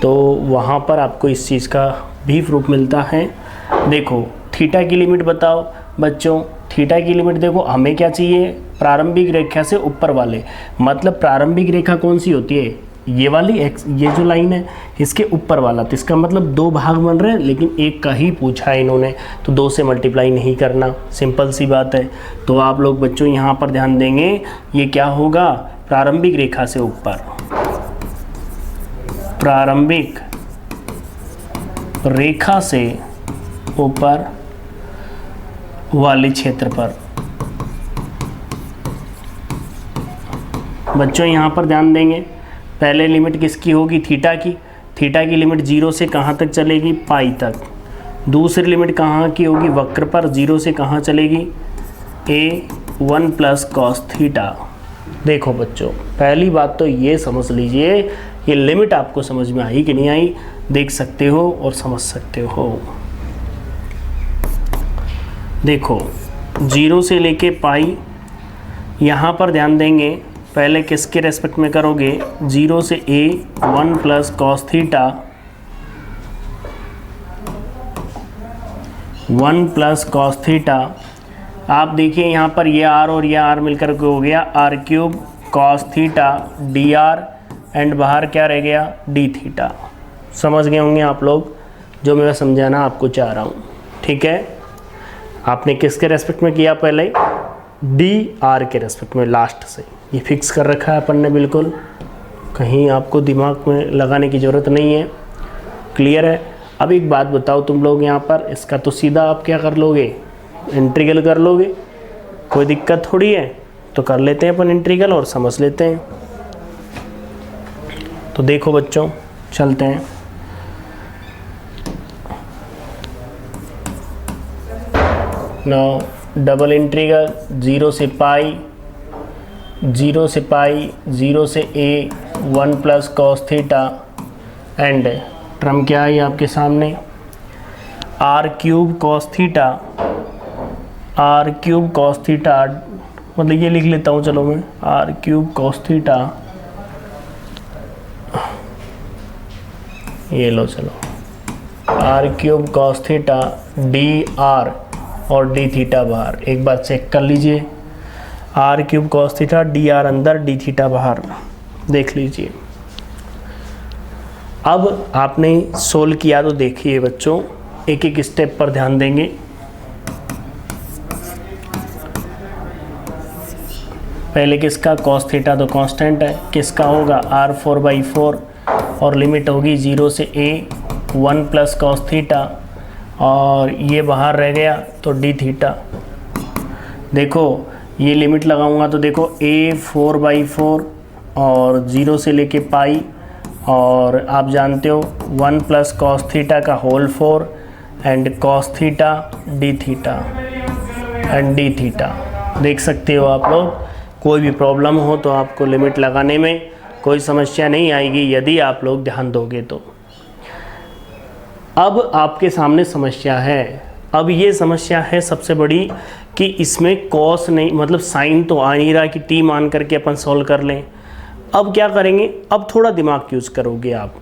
[SPEAKER 1] तो वहाँ पर आपको इस चीज़ का भी प्रूफ मिलता है। देखो थीटा की लिमिट बताओ बच्चों, थीटा की लिमिट देखो, हमें क्या चाहिए, प्रारंभिक रेखा से ऊपर वाले, मतलब प्रारंभिक रेखा कौन सी होती है, ये वाली एक्स, ये जो लाइन है इसके ऊपर वाला, तो इसका मतलब दो भाग बन रहे हैं, लेकिन एक का ही पूछा है इन्होंने, तो दो से मल्टीप्लाई नहीं करना, सिंपल सी बात है। तो आप लोग बच्चों यहाँ पर ध्यान देंगे, ये क्या होगा, प्रारंभिक रेखा से ऊपर, प्रारंभिक रेखा से ऊपर वाले क्षेत्र पर। बच्चों यहाँ पर ध्यान देंगे, पहले लिमिट किसकी होगी, थीटा की। थीटा की लिमिट 0 से कहाँ तक चलेगी, पाई तक। दूसरी लिमिट कहाँ की होगी, वक्र पर, 0 से कहाँ चलेगी, A1 प्लस कॉस थीटा। देखो बच्चों, पहली बात तो ये समझ लीजिए, ये लिमिट आपको समझ में आई कि नहीं आई, देख सकते हो और समझ सकते हो। देखो 0 से लेके पाई, यहाँ पर ध्यान देंगे, पहले किसके रेस्पेक्ट में करोगे, 0 से A1 plus cos theta 1 plus cos theta. आप देखिए यहाँ पर ये आर और ये आर मिलकर के हो गया R cube cos theta D R, and बाहर क्या रह गया, डी थीटा। समझ गए होंगे आप लोग जो मैं समझाना आपको चाह रहा हूँ, ठीक है। आपने किसके रेस्पेक्ट में किया, पहले डी आर के रेस्पेक्ट में, लास्ट से ये फिक्स कर रखा है अपन ने, बिल्कुल कहीं आपको दिमाग में लगाने की ज़रूरत नहीं है, क्लियर है। अब एक बात बताओ तुम लोग, यहाँ पर इसका तो सीधा आप क्या कर लोगे, इंटीग्रल कर लोगे, कोई दिक्कत थोड़ी है, तो कर लेते हैं अपन इंटीग्रल और समझ लेते हैं। तो देखो बच्चों, चलते हैं। नाउ डबल इंटीग्रल 0 से पाई, 0 से पाई, 0 से A1 plus cos theta, and term क्या है आपके सामने, R cube cos theta, R cube cos theta, मतलब ये लिख लेता हूँ चलो मैं, आर क्यूब कॉस थीटा, ये लो चलो, R cube cos theta D R और डी थीटा बाहर। एक बार चेक कर लीजिए, R cube cos theta D R अंदर, डी थीटा बाहर, देख लीजिए। अब आपने सोल्व किया तो देखिए बच्चों, एक एक स्टेप पर ध्यान देंगे। पहले किसका, कॉस थीटा तो कांस्टेंट है, किसका होगा R4/4, और लिमिट होगी 0 से A1 प्लस कॉस थीटा, और ये बाहर रह गया तो डी थीटा। देखो ये लिमिट लगाऊंगा तो देखो a4/4 और 0 से लेके पाई, और आप जानते हो 1 प्लस कॉस थीटा का whole 4 and cos theta D theta and D theta. देख सकते हो आप लोग, कोई भी प्रॉब्लम हो तो आपको लिमिट लगाने में कोई समस्या नहीं आएगी यदि आप लोग ध्यान दोगे तो। अब आपके सामने समस्या है, अब ये समस्या है सबसे बड़ी कि इसमें कॉस नहीं, मतलब साइन तो आ नहीं रहा कि टी मान करके अपन सॉल्व कर लें। अब क्या करेंगे, अब थोड़ा दिमाग यूज़ करोगे आप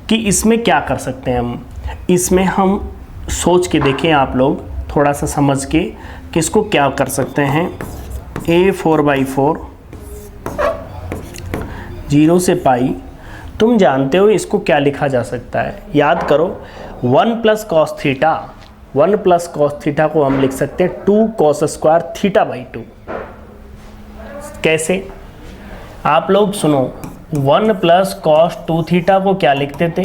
[SPEAKER 1] कि इसमें क्या कर सकते हैं हम। इसमें हम सोच के देखें आप लोग, थोड़ा सा समझ के कि इसको क्या कर सकते हैं। a4/4 0 से पाई, तुम जानते हो इसको क्या लिखा जा सकता है, याद करो 1 plus cos theta, 1 plus cos theta को हम लिख सकते हैं 2 कॉस स्क्वायर थीटा/2। कैसे, आप लोग सुनो, 1 प्लस कॉस 2 थीटा को क्या लिखते थे,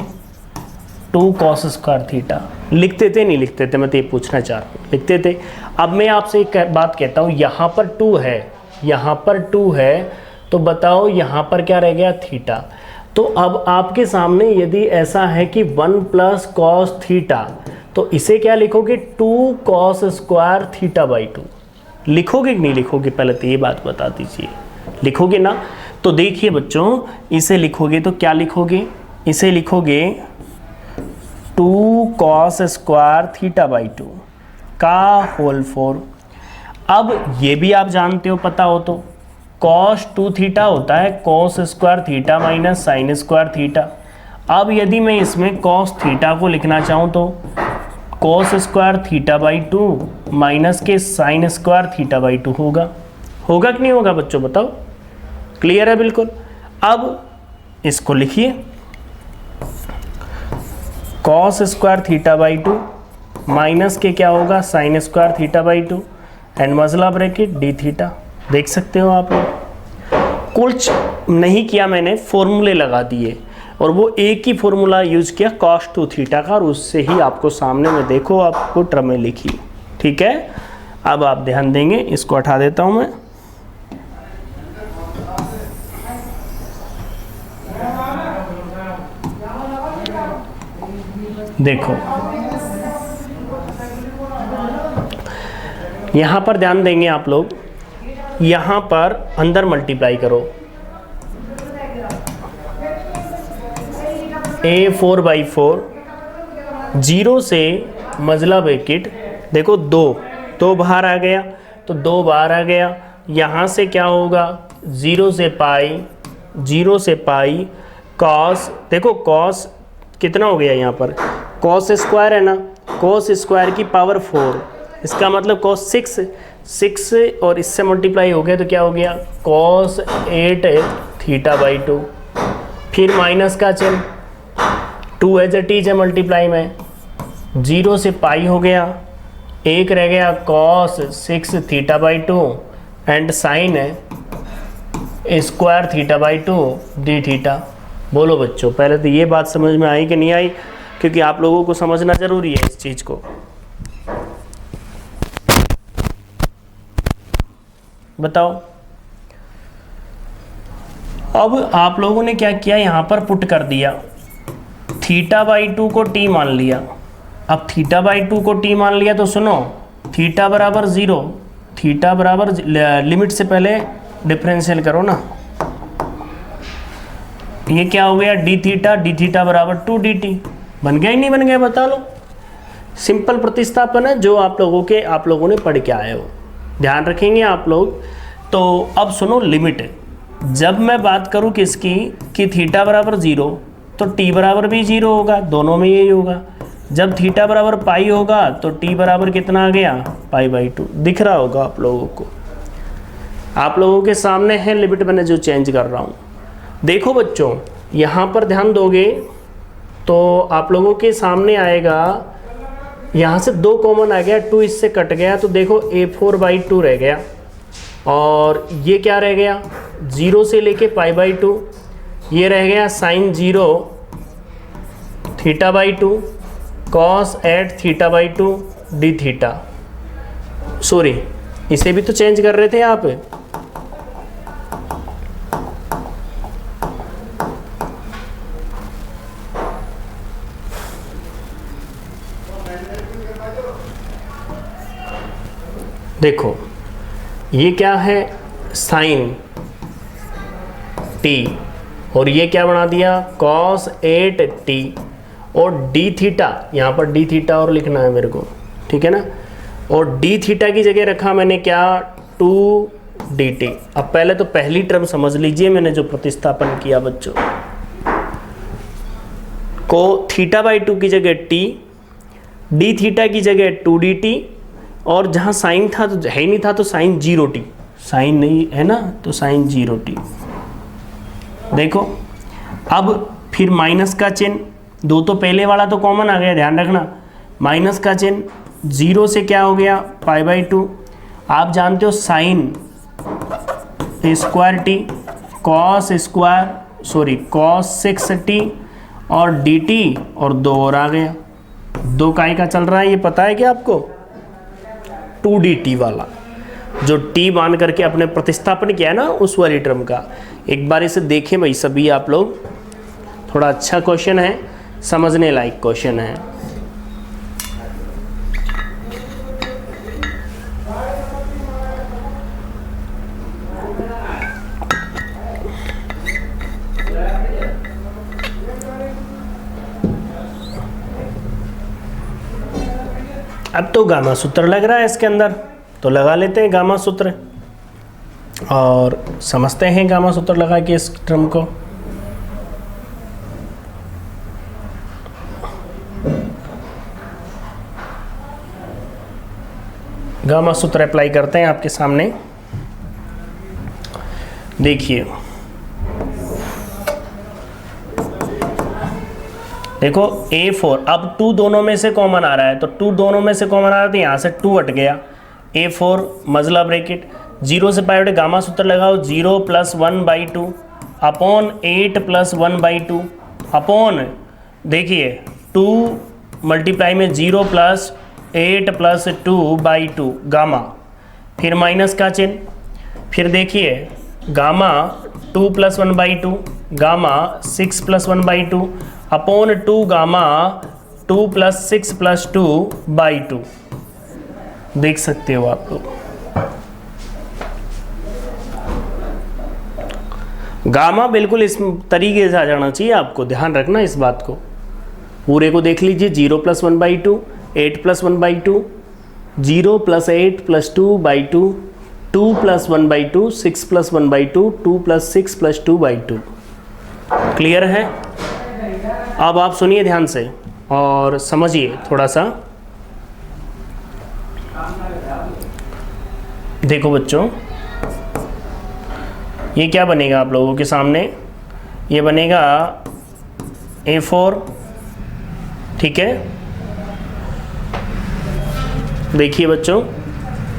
[SPEAKER 1] 2 कॉस स्क्वायर थीटा लिखते थे, नहीं लिखते थे, मैं तो ये पूछना चाह रहा हूँ, लिखते थे। अब मैं आपसे एक बात कहता हूँ, यहाँ पर 2 है, यहाँ पर 2 है, तो बताओ यहाँ पर क्या रह गया, थीटा। तो अब आपके सामने यदि ऐसा है कि 1 प्लस कॉस थीटा, तो इसे क्या लिखोगे, 2 कॉस स्क्वायर थीटा/2 लिखोगे कि नहीं लिखोगे, पहले तो ये बात बता दीजिए, लिखोगे ना। तो देखिए बच्चों, इसे लिखोगे तो क्या लिखोगे, इसे लिखोगे 2 कॉस स्क्वायर थीटा/2 का होल 4। अब ये भी आप जानते हो, पता हो तो, कॉस 2 थीटा होता है cos square theta minus sign square theta. अब यदि मैं इसमें कॉस थीटा को लिखना चाहूँ तो कॉस स्क्वायर थीटा/2 माइनस के साइन स्क्वायर थीटा/2 होगा, होगा कि नहीं होगा बच्चों, बताओ। क्लियर है बिल्कुल। अब इसको लिखिए, कॉस स्क्वायर थीटा/2 माइनस के क्या होगा, साइन स्क्वायर थीटा/2 एंड मसला ब्रैकेट डी थीटा। देख सकते हो आप लोग, कुछ नहीं किया मैंने, फॉर्मूले लगा दिए, और वो एक ही फॉर्मूला यूज़ किया कॉस 2 थीटा का, और उससे ही आपको सामने में देखो आपको टर्में लिखी। ठीक है, अब आप ध्यान देंगे, इसको हटा देता हूँ मैं। देखो यहाँ पर ध्यान देंगे आप लोग, यहाँ पर अंदर मल्टीप्लाई करो, a4/4 0 से मजला ब्रैकेट, देखो 2 बाहर आ गया, तो 2 बाहर आ गया, यहाँ से क्या होगा, 0 से पाई, 0 से पाई कॉस, देखो कॉस कितना हो गया यहाँ पर, कॉस स्क्वायर है ना, कॉस स्क्वायर की पावर 4, इसका मतलब कॉस 6 और इससे मल्टीप्लाई हो गया तो क्या हो गया, कॉस 8 थीटा/2। फिर माइनस का चिन्ह, 2 एज इट इज है मल्टीप्लाई में, 0 से पाई हो गया, 1 रह गया कॉस 6 थीटा/2 एंड साइन है स्क्वायर थीटा/2 डी थीटा। बोलो बच्चों, पहले तो ये बात समझ में आई कि नहीं आई, क्योंकि आप लोगों को समझना ज़रूरी है इस चीज़ को। बताओ, अब आप लोगों ने क्या किया, यहाँ पर पुट कर दिया, थीटा/2 को टी मान लिया। अब थीटा/2 को टी मान लिया तो सुनो, थीटा बराबर 0, थीटा बराबर लिमिट से पहले डिफरेंशियल करो ना, ये क्या हो गया, डी थीटा बराबर 2dt। बन गया ही नहीं बन गया, बता लो। सिंपल प्रतिस्थापन है जो आप लोगों ने पढ़ के आए हो, ध्यान रखेंगे आप लोग। तो अब सुनो, लिमिट जब मैं बात करूं किसकी, कि थीटा बराबर 0 तो टी बराबर भी 0 होगा, दोनों में यही होगा। जब थीटा बराबर पाई होगा तो टी बराबर कितना आ गया, पाई/2। दिख रहा होगा आप लोगों को, आप लोगों के सामने है लिमिट मैंने जो चेंज कर रहा हूँ। देखो बच्चों, यहाँ पर ध्यान दोगे तो आप लोगों के सामने आएगा, यहाँ से 2 कॉमन आ गया, 2 इससे कट गया, तो देखो a4/2 रह गया, और ये क्या रह गया, 0 से लेके पाई/2, ये रह गया sign 0 थीटा/2 cos 8 थीटा/2 D theta, sorry इसे भी तो चेंज कर रहे थे आप। देखो ये क्या है, साइन टी, और ये क्या बना दिया, cos 8t, और डी थीटा, यहाँ पर डी थीटा और लिखना है मेरे को, ठीक है ना। और डी थीटा की जगह रखा मैंने क्या, 2dt। अब पहले तो पहली टर्म समझ लीजिए, मैंने जो प्रतिस्थापन किया बच्चों, को थीटा बाई 2 की जगह t, डी थीटा की जगह 2dt, और जहाँ साइन था तो है ही नहीं था, तो साइन 0t, साइन नहीं है ना, तो साइन 0t। देखो अब फिर माइनस का चिन्ह, दो तो पहले वाला तो कॉमन आ गया, ध्यान रखना, माइनस का चिन्ह, 0 से क्या हो गया, π/2। आप जानते हो sine square T, cos 6t, और dt, और 2 और आ गया, 2 काई का चल रहा है, ये पता है क्या आपको, 2dt वाला, जो t मान करके अपने प्रतिस्थापन किया है ना उस वाली टर्म का। एक बार इसे देखें भाई सभी आप लोग, थोड़ा अच्छा क्वेश्चन है, समझने लायक क्वेश्चन है। अब तो गामा सूत्र लग रहा है इसके अंदर, तो लगा लेते हैं गामा सूत्र और समझते हैं गामा सूत्र लगा के इस टर्म को। गामा सूत्र अप्लाई करते हैं आपके सामने, देखिए देखो A4, अब 2 दोनों में से कॉमन आ रहा है, तो 2 दोनों में से कॉमन आ रहा है, तो यहाँ से 2 हट गया, A4 मजला ब्रैकेट, 0 से पाई गामा सूत्र लगाओ, 0 + 1/2 अपॉन 8 + 1/2 अपॉन, देखिए 2 मल्टीप्लाई में 0 + 8 + 2/2 गामा, फिर माइनस का चिन्ह, फिर देखिए गामा 2 + 1/2 गामा 6 + 1/2 अपॉन 2 गामा 2 + 6 + 2/2। देख सकते हो आप लोग, गामा बिल्कुल इस तरीके से आ जाना चाहिए, आपको ध्यान रखना इस बात को। पूरे को देख लीजिए, 0 + 1/2, 8 + 1/2, 0 + 8 + 2/2, 2 + 1/2, 6 + 1/2, 2 + 6 + 2/2। क्लियर है? अब आप सुनिए ध्यान से और समझिए थोड़ा सा। देखो बच्चों, ये क्या बनेगा आप लोगों के सामने, ये बनेगा A4, ठीक है। देखिए बच्चों,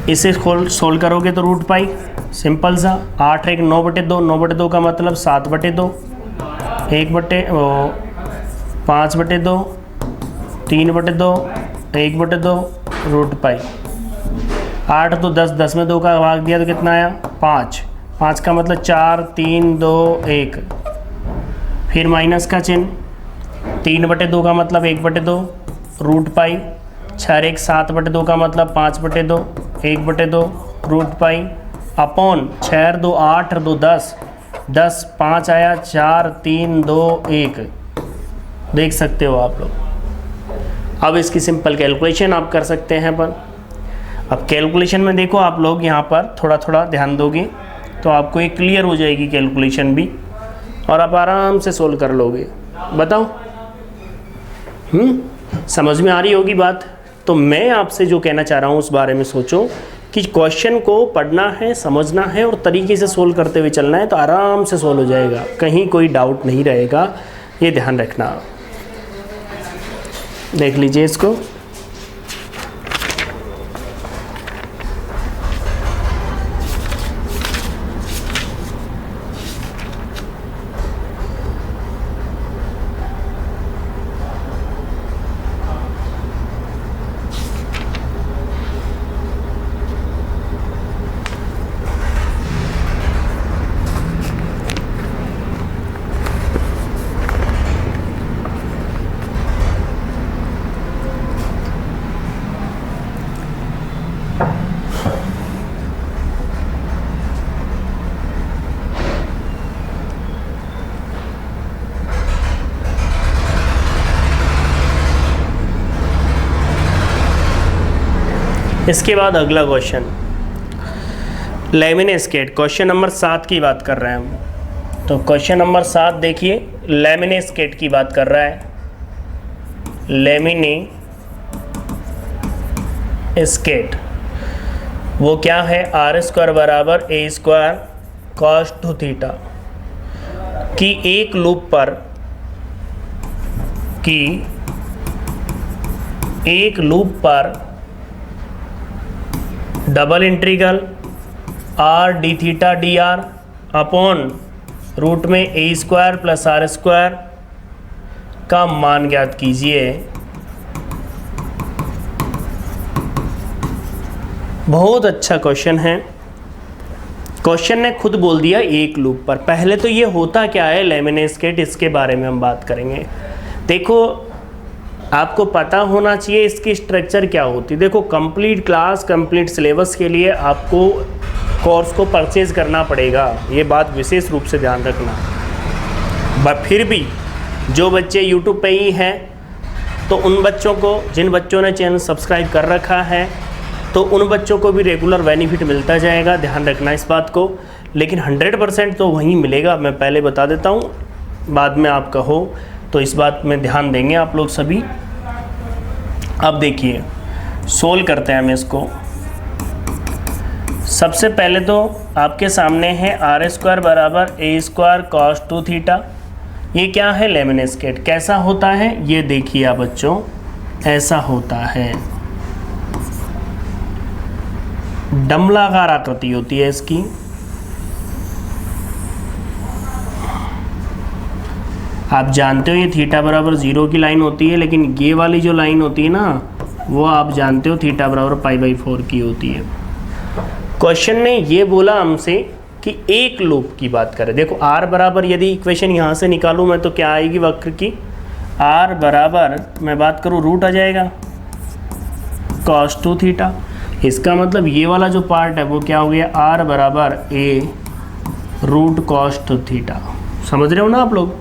[SPEAKER 1] इसे सोल्व करोगे तो रूट पाई, सिंपल सा, 8 1 9/2, 9/2 का मतलब 7/2, 5/2, 3/2, 1/2 रूट पाई। 8 तो 10, 10 में 2 का भाग दिया तो कितना आया, 5, 5 का मतलब 4 3 2 1, फिर माइनस का चिन्ह, 3/2 का मतलब 1/2 रूट पाई, 6 1 7/2 का मतलब 5/2, 1/2 रूट पाई अपॉन 6 2 8 2 10, 10 5 आया, 4 3 2 1। देख सकते हो आप लोग। अब इसकी सिंपल कैलकुलेशन आप कर सकते हैं अपन। अब कैलकुलेशन में देखो आप लोग, यहाँ पर थोड़ा थोड़ा ध्यान दोगे तो आपको एक क्लियर हो जाएगी कैलकुलेशन भी, और आप आराम से सोल्व कर लोगे। बताओ, समझ में आ रही होगी बात। तो मैं आपसे जो कहना चाह रहा हूँ उस बारे में सोचो कि क्वेश्चन को पढ़ना है, समझना है और तरीके से सोल्व करते हुए चलना है, तो आराम से सोल्व हो जाएगा, कहीं कोई डाउट नहीं रहेगा, ये ध्यान रखना। देख लीजिए इसको, इसके बाद अगला क्वेश्चन, लेमिनेस्केट, क्वेश्चन नंबर 7 की बात कर रहे हैं हम। तो क्वेश्चन नंबर 7 देखिए, लेमिनेस्केट की बात कर रहा है। लेमिनेस्केट वो क्या है, आर स्क्वायर बराबर A square cos two theta की एक लूप पर double integral R D theta D R upon root में ए स्क्वायर प्लस आर स्क्वायर का मान ज्ञात कीजिए। बहुत अच्छा क्वेश्चन है। क्वेश्चन ने खुद बोल दिया एक लूप पर। पहले तो ये होता क्या है लेमिनेस्केट, इसके बारे में हम बात करेंगे। देखो आपको पता होना चाहिए इसकी स्ट्रक्चर क्या होती है। देखो कंप्लीट क्लास कंप्लीट सिलेबस के लिए आपको कोर्स को परचेज करना पड़ेगा, ये बात विशेष रूप से ध्यान रखना। फिर भी जो बच्चे यूट्यूब पे ही हैं तो उन बच्चों को, जिन बच्चों ने चैनल सब्सक्राइब कर रखा है तो उन बच्चों को भी रेगुलर बेनिफिट मिलता जाएगा, ध्यान रखना इस बात को। लेकिन 100% तो वहीं मिलेगा, मैं पहले बता देता हूँ, बाद में आप कहो तो इस बात में ध्यान देंगे आप लोग सभी। अब देखिए सोल्व करते हैं हम इसको। सबसे पहले तो आपके सामने है आर स्क्वायर बराबर A square cos two theta. ये क्या है लेमिनेस्केट, कैसा होता है ये देखिए आप बच्चों, ऐसा होता है, डमलाकार आकृति होती है इसकी। आप जानते हो ये थीटा बराबर 0 की लाइन होती है, लेकिन ये वाली जो लाइन होती है ना वो आप जानते हो थीटा बराबर π/4 की होती है। क्वेश्चन ने ये बोला हमसे कि एक लूप की बात करें। देखो आर बराबर, यदि इक्वेशन यहाँ से निकालूँ मैं तो क्या आएगी वक्र की, आर बराबर मैं बात करूँ रूट आ जाएगा cos टू थीटा। इसका मतलब ये वाला जो पार्ट है वो क्या हो गया, आर बराबर ए रूट cos टू थीटा। समझ रहे हो ना आप लोग।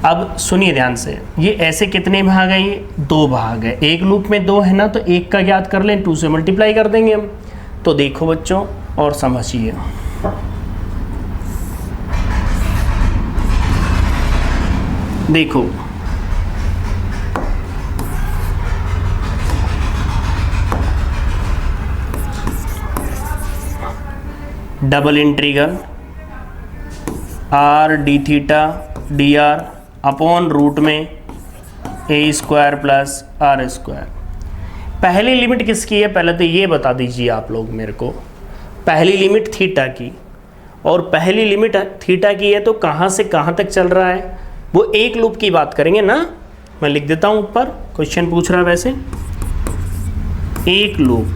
[SPEAKER 1] अब सुनिए ध्यान से, ये ऐसे कितने भाग हैं, ये 2 भाग है। एक लूप में 2 है ना, तो एक का ज्ञात कर लें, 2 से मल्टीप्लाई कर देंगे हम। तो देखो बच्चों और समझिए, देखो double integral R D theta D R upon root में ए स्क्वायर प्लस आर स्क्वायर। पहली लिमिट किसकी है, पहले तो ये बता दीजिए आप लोग मेरे को। पहली लिमिट थीटा की, और पहली लिमिट थीटा की है तो कहाँ से कहाँ तक चल रहा है, वो एक लूप की बात करेंगे ना। मैं लिख देता हूँ ऊपर, क्वेश्चन पूछ रहा है वैसे, एक लूप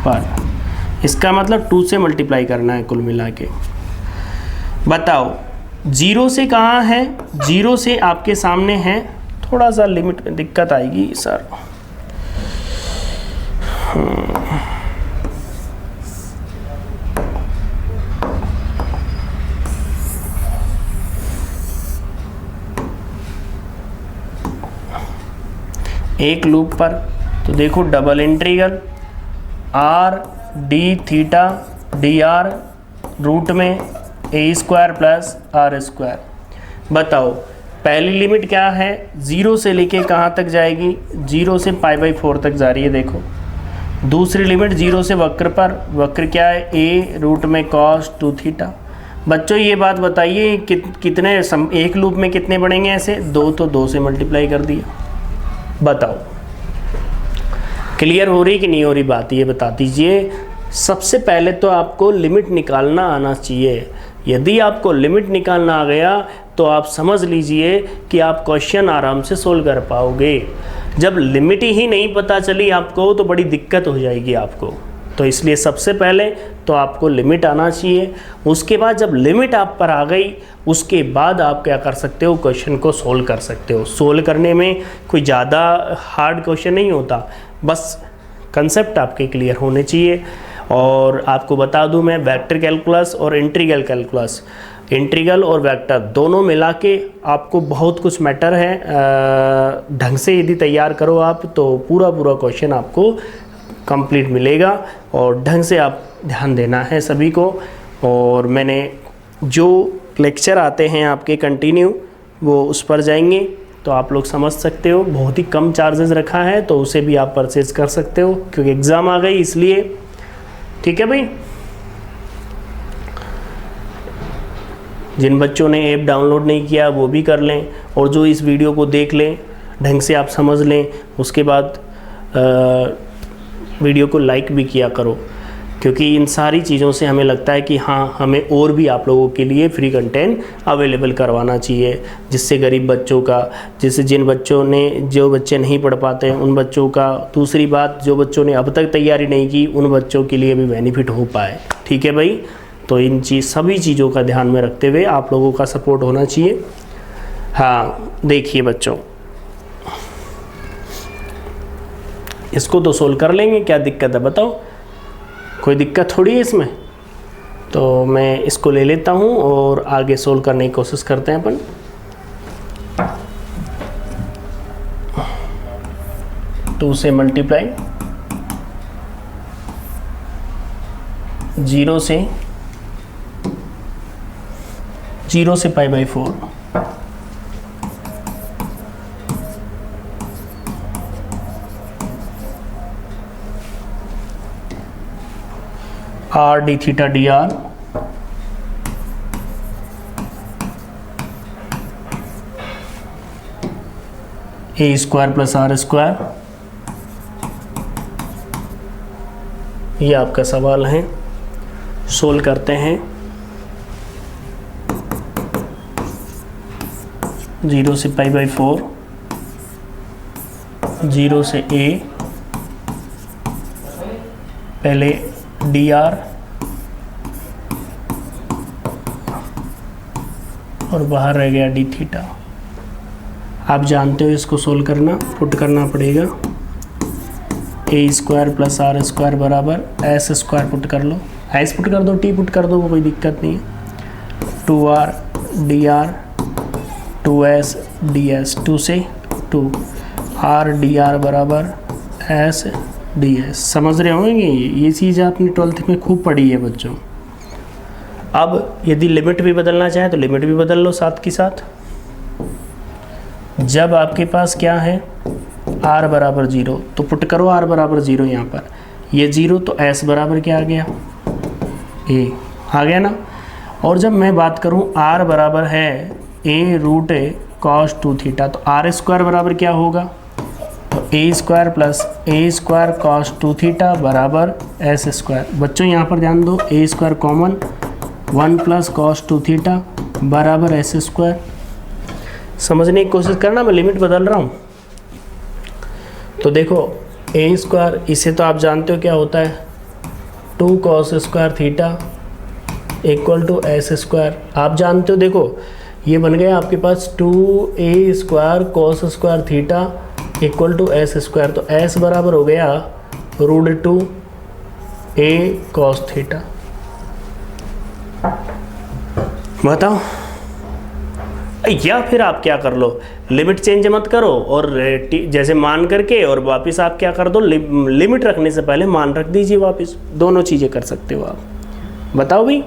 [SPEAKER 1] पर, इसका मतलब 2 से मल्टीप्लाई करना है कुल मिला के। बताओ 0 से कहाँ है, 0 से आपके सामने है, थोड़ा सा लिमिट में दिक्कत आएगी सर। एक लूप पर तो देखो double integral R D theta D r root में ए स्क्वायर प्लस आर स्क्वायर। बताओ पहली लिमिट क्या है, 0 से लेके कहाँ तक जाएगी, 0 से π/4 तक जा रही है। देखो दूसरी लिमिट 0 से वक्र पर, वक्र क्या है ए रूट में cos टू थीटा। बच्चों ये बात बताइए कितने एक लूप में कितने बढ़ेंगे ऐसे, 2, तो 2 से मल्टीप्लाई कर दिया। बताओ क्लियर हो रही कि नहीं हो रही बात, ये बता दीजिए। सबसे पहले तो आपको लिमिट निकालना आना चाहिए। यदि आपको लिमिट निकालना आ गया तो आप समझ लीजिए कि आप क्वेश्चन आराम से सोल्व कर पाओगे। जब लिमिट ही नहीं पता चली आपको तो बड़ी दिक्कत हो जाएगी आपको। तो इसलिए सबसे पहले तो आपको लिमिट आना चाहिए। उसके बाद जब लिमिट आप पर आ गई उसके बाद आप क्या कर सकते हो, क्वेश्चन को सोल्व कर सकते हो। सोल्व करने में कोई ज़्यादा हार्ड क्वेश्चन नहीं होता, बस कंसेप्ट आपके क्लियर होने चाहिए। और आपको बता दूं मैं, वेक्टर कैलकुलस और इंटीग्रल कैलकुलस, इंटीग्रल और वेक्टर दोनों मिला के आपको बहुत कुछ मैटर है। ढंग से यदि तैयार करो आप तो पूरा क्वेश्चन आपको कंप्लीट मिलेगा और ढंग से आप ध्यान देना है सभी को। और मैंने जो लेक्चर आते हैं आपके कंटिन्यू वो उस पर जाएंगे तो आप लोग समझ सकते हो। बहुत ही कम चार्जेस रखा है तो उसे भी आप परचेज कर सकते हो क्योंकि एग्ज़ाम आ गई इसलिए। ठीक है भाई, जिन बच्चों ने ऐप डाउनलोड नहीं किया वो भी कर लें और जो इस वीडियो को देख लें, ढंग से आप समझ लें, उसके बाद वीडियो को लाइक भी किया करो क्योंकि इन सारी चीज़ों से हमें लगता है कि हाँ, हमें और भी आप लोगों के लिए फ्री कंटेंट अवेलेबल करवाना चाहिए, जिससे गरीब बच्चों का, जिससे जो बच्चे नहीं पढ़ पाते हैं उन बच्चों का, दूसरी बात जो बच्चों ने अब तक तैयारी नहीं की उन बच्चों के लिए भी बेनिफिट हो पाए। ठीक है भाई, तो इन सभी चीज़ों का ध्यान में रखते हुए आप लोगों का सपोर्ट होना चाहिए। हाँ देखिए बच्चों, इसको तो सोल्व कर लेंगे, क्या दिक्कत है बताओ, कोई दिक्कत थोड़ी है इसमें। तो मैं इसको ले लेता हूँ और आगे सोल्व करने की कोशिश करते हैं अपन। टू से मल्टीप्लाई, 0 से pi by 4, r D theta D r, a square plus are square, ये आपका सवाल है। सोल्व करते हैं। 0 से पाई बाई 4, 0 से ए, पहले डी आर और बाहर रह गया डी थीटा। आप जानते हो इसको सोल्व करना, पुट करना पड़ेगा। ए स्क्वायर प्लस आर स्क्वायर बराबर एस स्क्वायर, पुट कर लो, एस पुट कर दो, टी पुट कर दो, कोई दिक्कत नहीं है। 2r D R, 2s D S, 2 से 2, आर डी आर बराबर एस डी एस। समझ रहे होंगे ये चीज़ आपने 12th में खूब पढ़ी है बच्चों। अब यदि लिमिट भी बदलना चाहे तो लिमिट भी बदल लो साथ के साथ। जब आपके पास क्या है r बराबर 0 तो पुट करो r बराबर 0 यहाँ पर, ये 0 तो s बराबर क्या आ गया, a आ गया ना। और जब मैं बात करूँ r बराबर है a रूट cos 2 थीटा, तो r स्क्वायर बराबर क्या होगा, तो a square plus a square cos 2 theta बराबर s स्क्वायर। बच्चों यहाँ पर ध्यान दो, a square common, 1 plus cos 2 theta बराबर s स्क्वायर। समझने की कोशिश करना, मैं लिमिट बदल रहा हूँ। तो देखो a स्क्वायर, इसे तो आप जानते हो क्या होता है, 2 cos square theta equal to s square, आप जानते हो। देखो ये बन गया आपके पास 2a square cos square theta equal to s square, तो s बराबर हो गया √2a cos थीटा। बताओ, या फिर आप क्या कर लो, लिमिट चेंज मत करो और जैसे मान करके और वापस आप क्या कर दो, लिमिट रखने से पहले मान रख दीजिए वापस, दोनों चीज़ें कर सकते हो आप। बताओ भाई,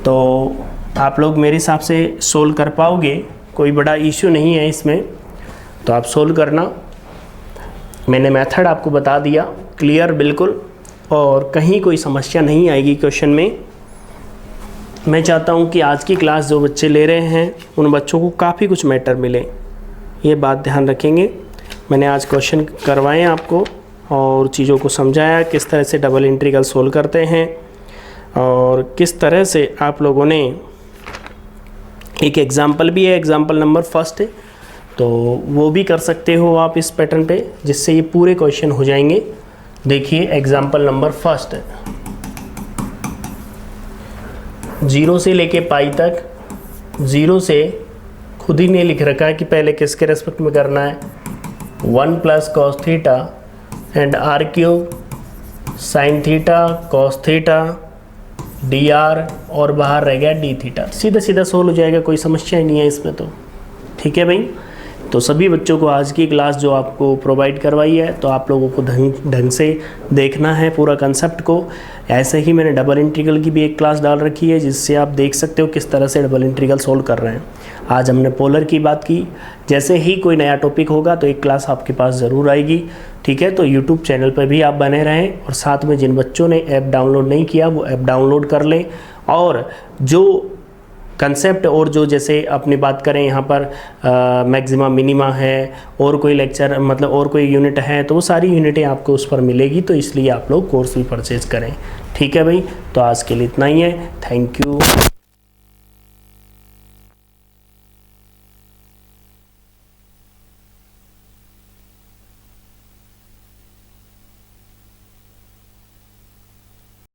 [SPEAKER 1] तो आप लोग मेरे हिसाब से सोल्व कर पाओगे, कोई बड़ा इश्यू नहीं है इसमें, तो आप सोल्व करना। मैंने मेथड आपको बता दिया क्लियर बिल्कुल, और कहीं कोई समस्या नहीं आएगी क्वेश्चन में। मैं चाहता हूं कि आज की क्लास जो बच्चे ले रहे हैं उन बच्चों को काफ़ी कुछ मैटर मिले, ये बात ध्यान रखेंगे। मैंने आज क्वेश्चन करवाए आपको और चीज़ों को समझाया, किस तरह से डबल इंटीग्रल सोल्व करते हैं और किस तरह से आप लोगों ने, एक एग्ज़ाम्पल भी है, एग्ज़ाम्पल नंबर 1 है, तो वो भी कर सकते हो आप इस पैटर्न पे, जिससे ये पूरे क्वेश्चन हो जाएंगे। देखिए एग्ज़ाम्पल नंबर 1 है, 0 से लेके पाई तक, 0 से खुद ही ने लिख रखा है कि पहले किसके रेस्पेक्ट में करना है, 1 plus cos theta and r cube sine theta cos theta D R, और बाहर रह गया डी थीटा। सीधा सीधा सोल्व हो जाएगा, कोई समस्या ही नहीं है इसमें तो। ठीक है भाई, तो सभी बच्चों को आज की क्लास जो आपको प्रोवाइड करवाई है, तो आप लोगों को ढंग से देखना है पूरा कंसेप्ट को। ऐसे ही मैंने डबल इंटीग्रल की भी एक क्लास डाल रखी है, जिससे आप देख सकते हो किस तरह से डबल इंटीग्रल सोल्व कर रहे हैं। आज हमने पोलर की बात की। जैसे ही कोई नया टॉपिक होगा तो एक क्लास आपके पास ज़रूर आएगी, ठीक है। तो यूट्यूब चैनल पर भी आप बने रहें, और साथ में जिन बच्चों ने ऐप डाउनलोड नहीं किया वो ऐप डाउनलोड कर लें। और जो कंसेप्ट और जो जैसे अपनी बात करें यहाँ पर मैक्सिमा मिनिमा है, और कोई लेक्चर मतलब और कोई यूनिट है, तो वो सारी यूनिटें आपको उस पर मिलेगी। तो इसलिए आप लोग कोर्स भी परचेज़ करें, ठीक है भाई। तो आज के लिए इतना ही है। Thank you.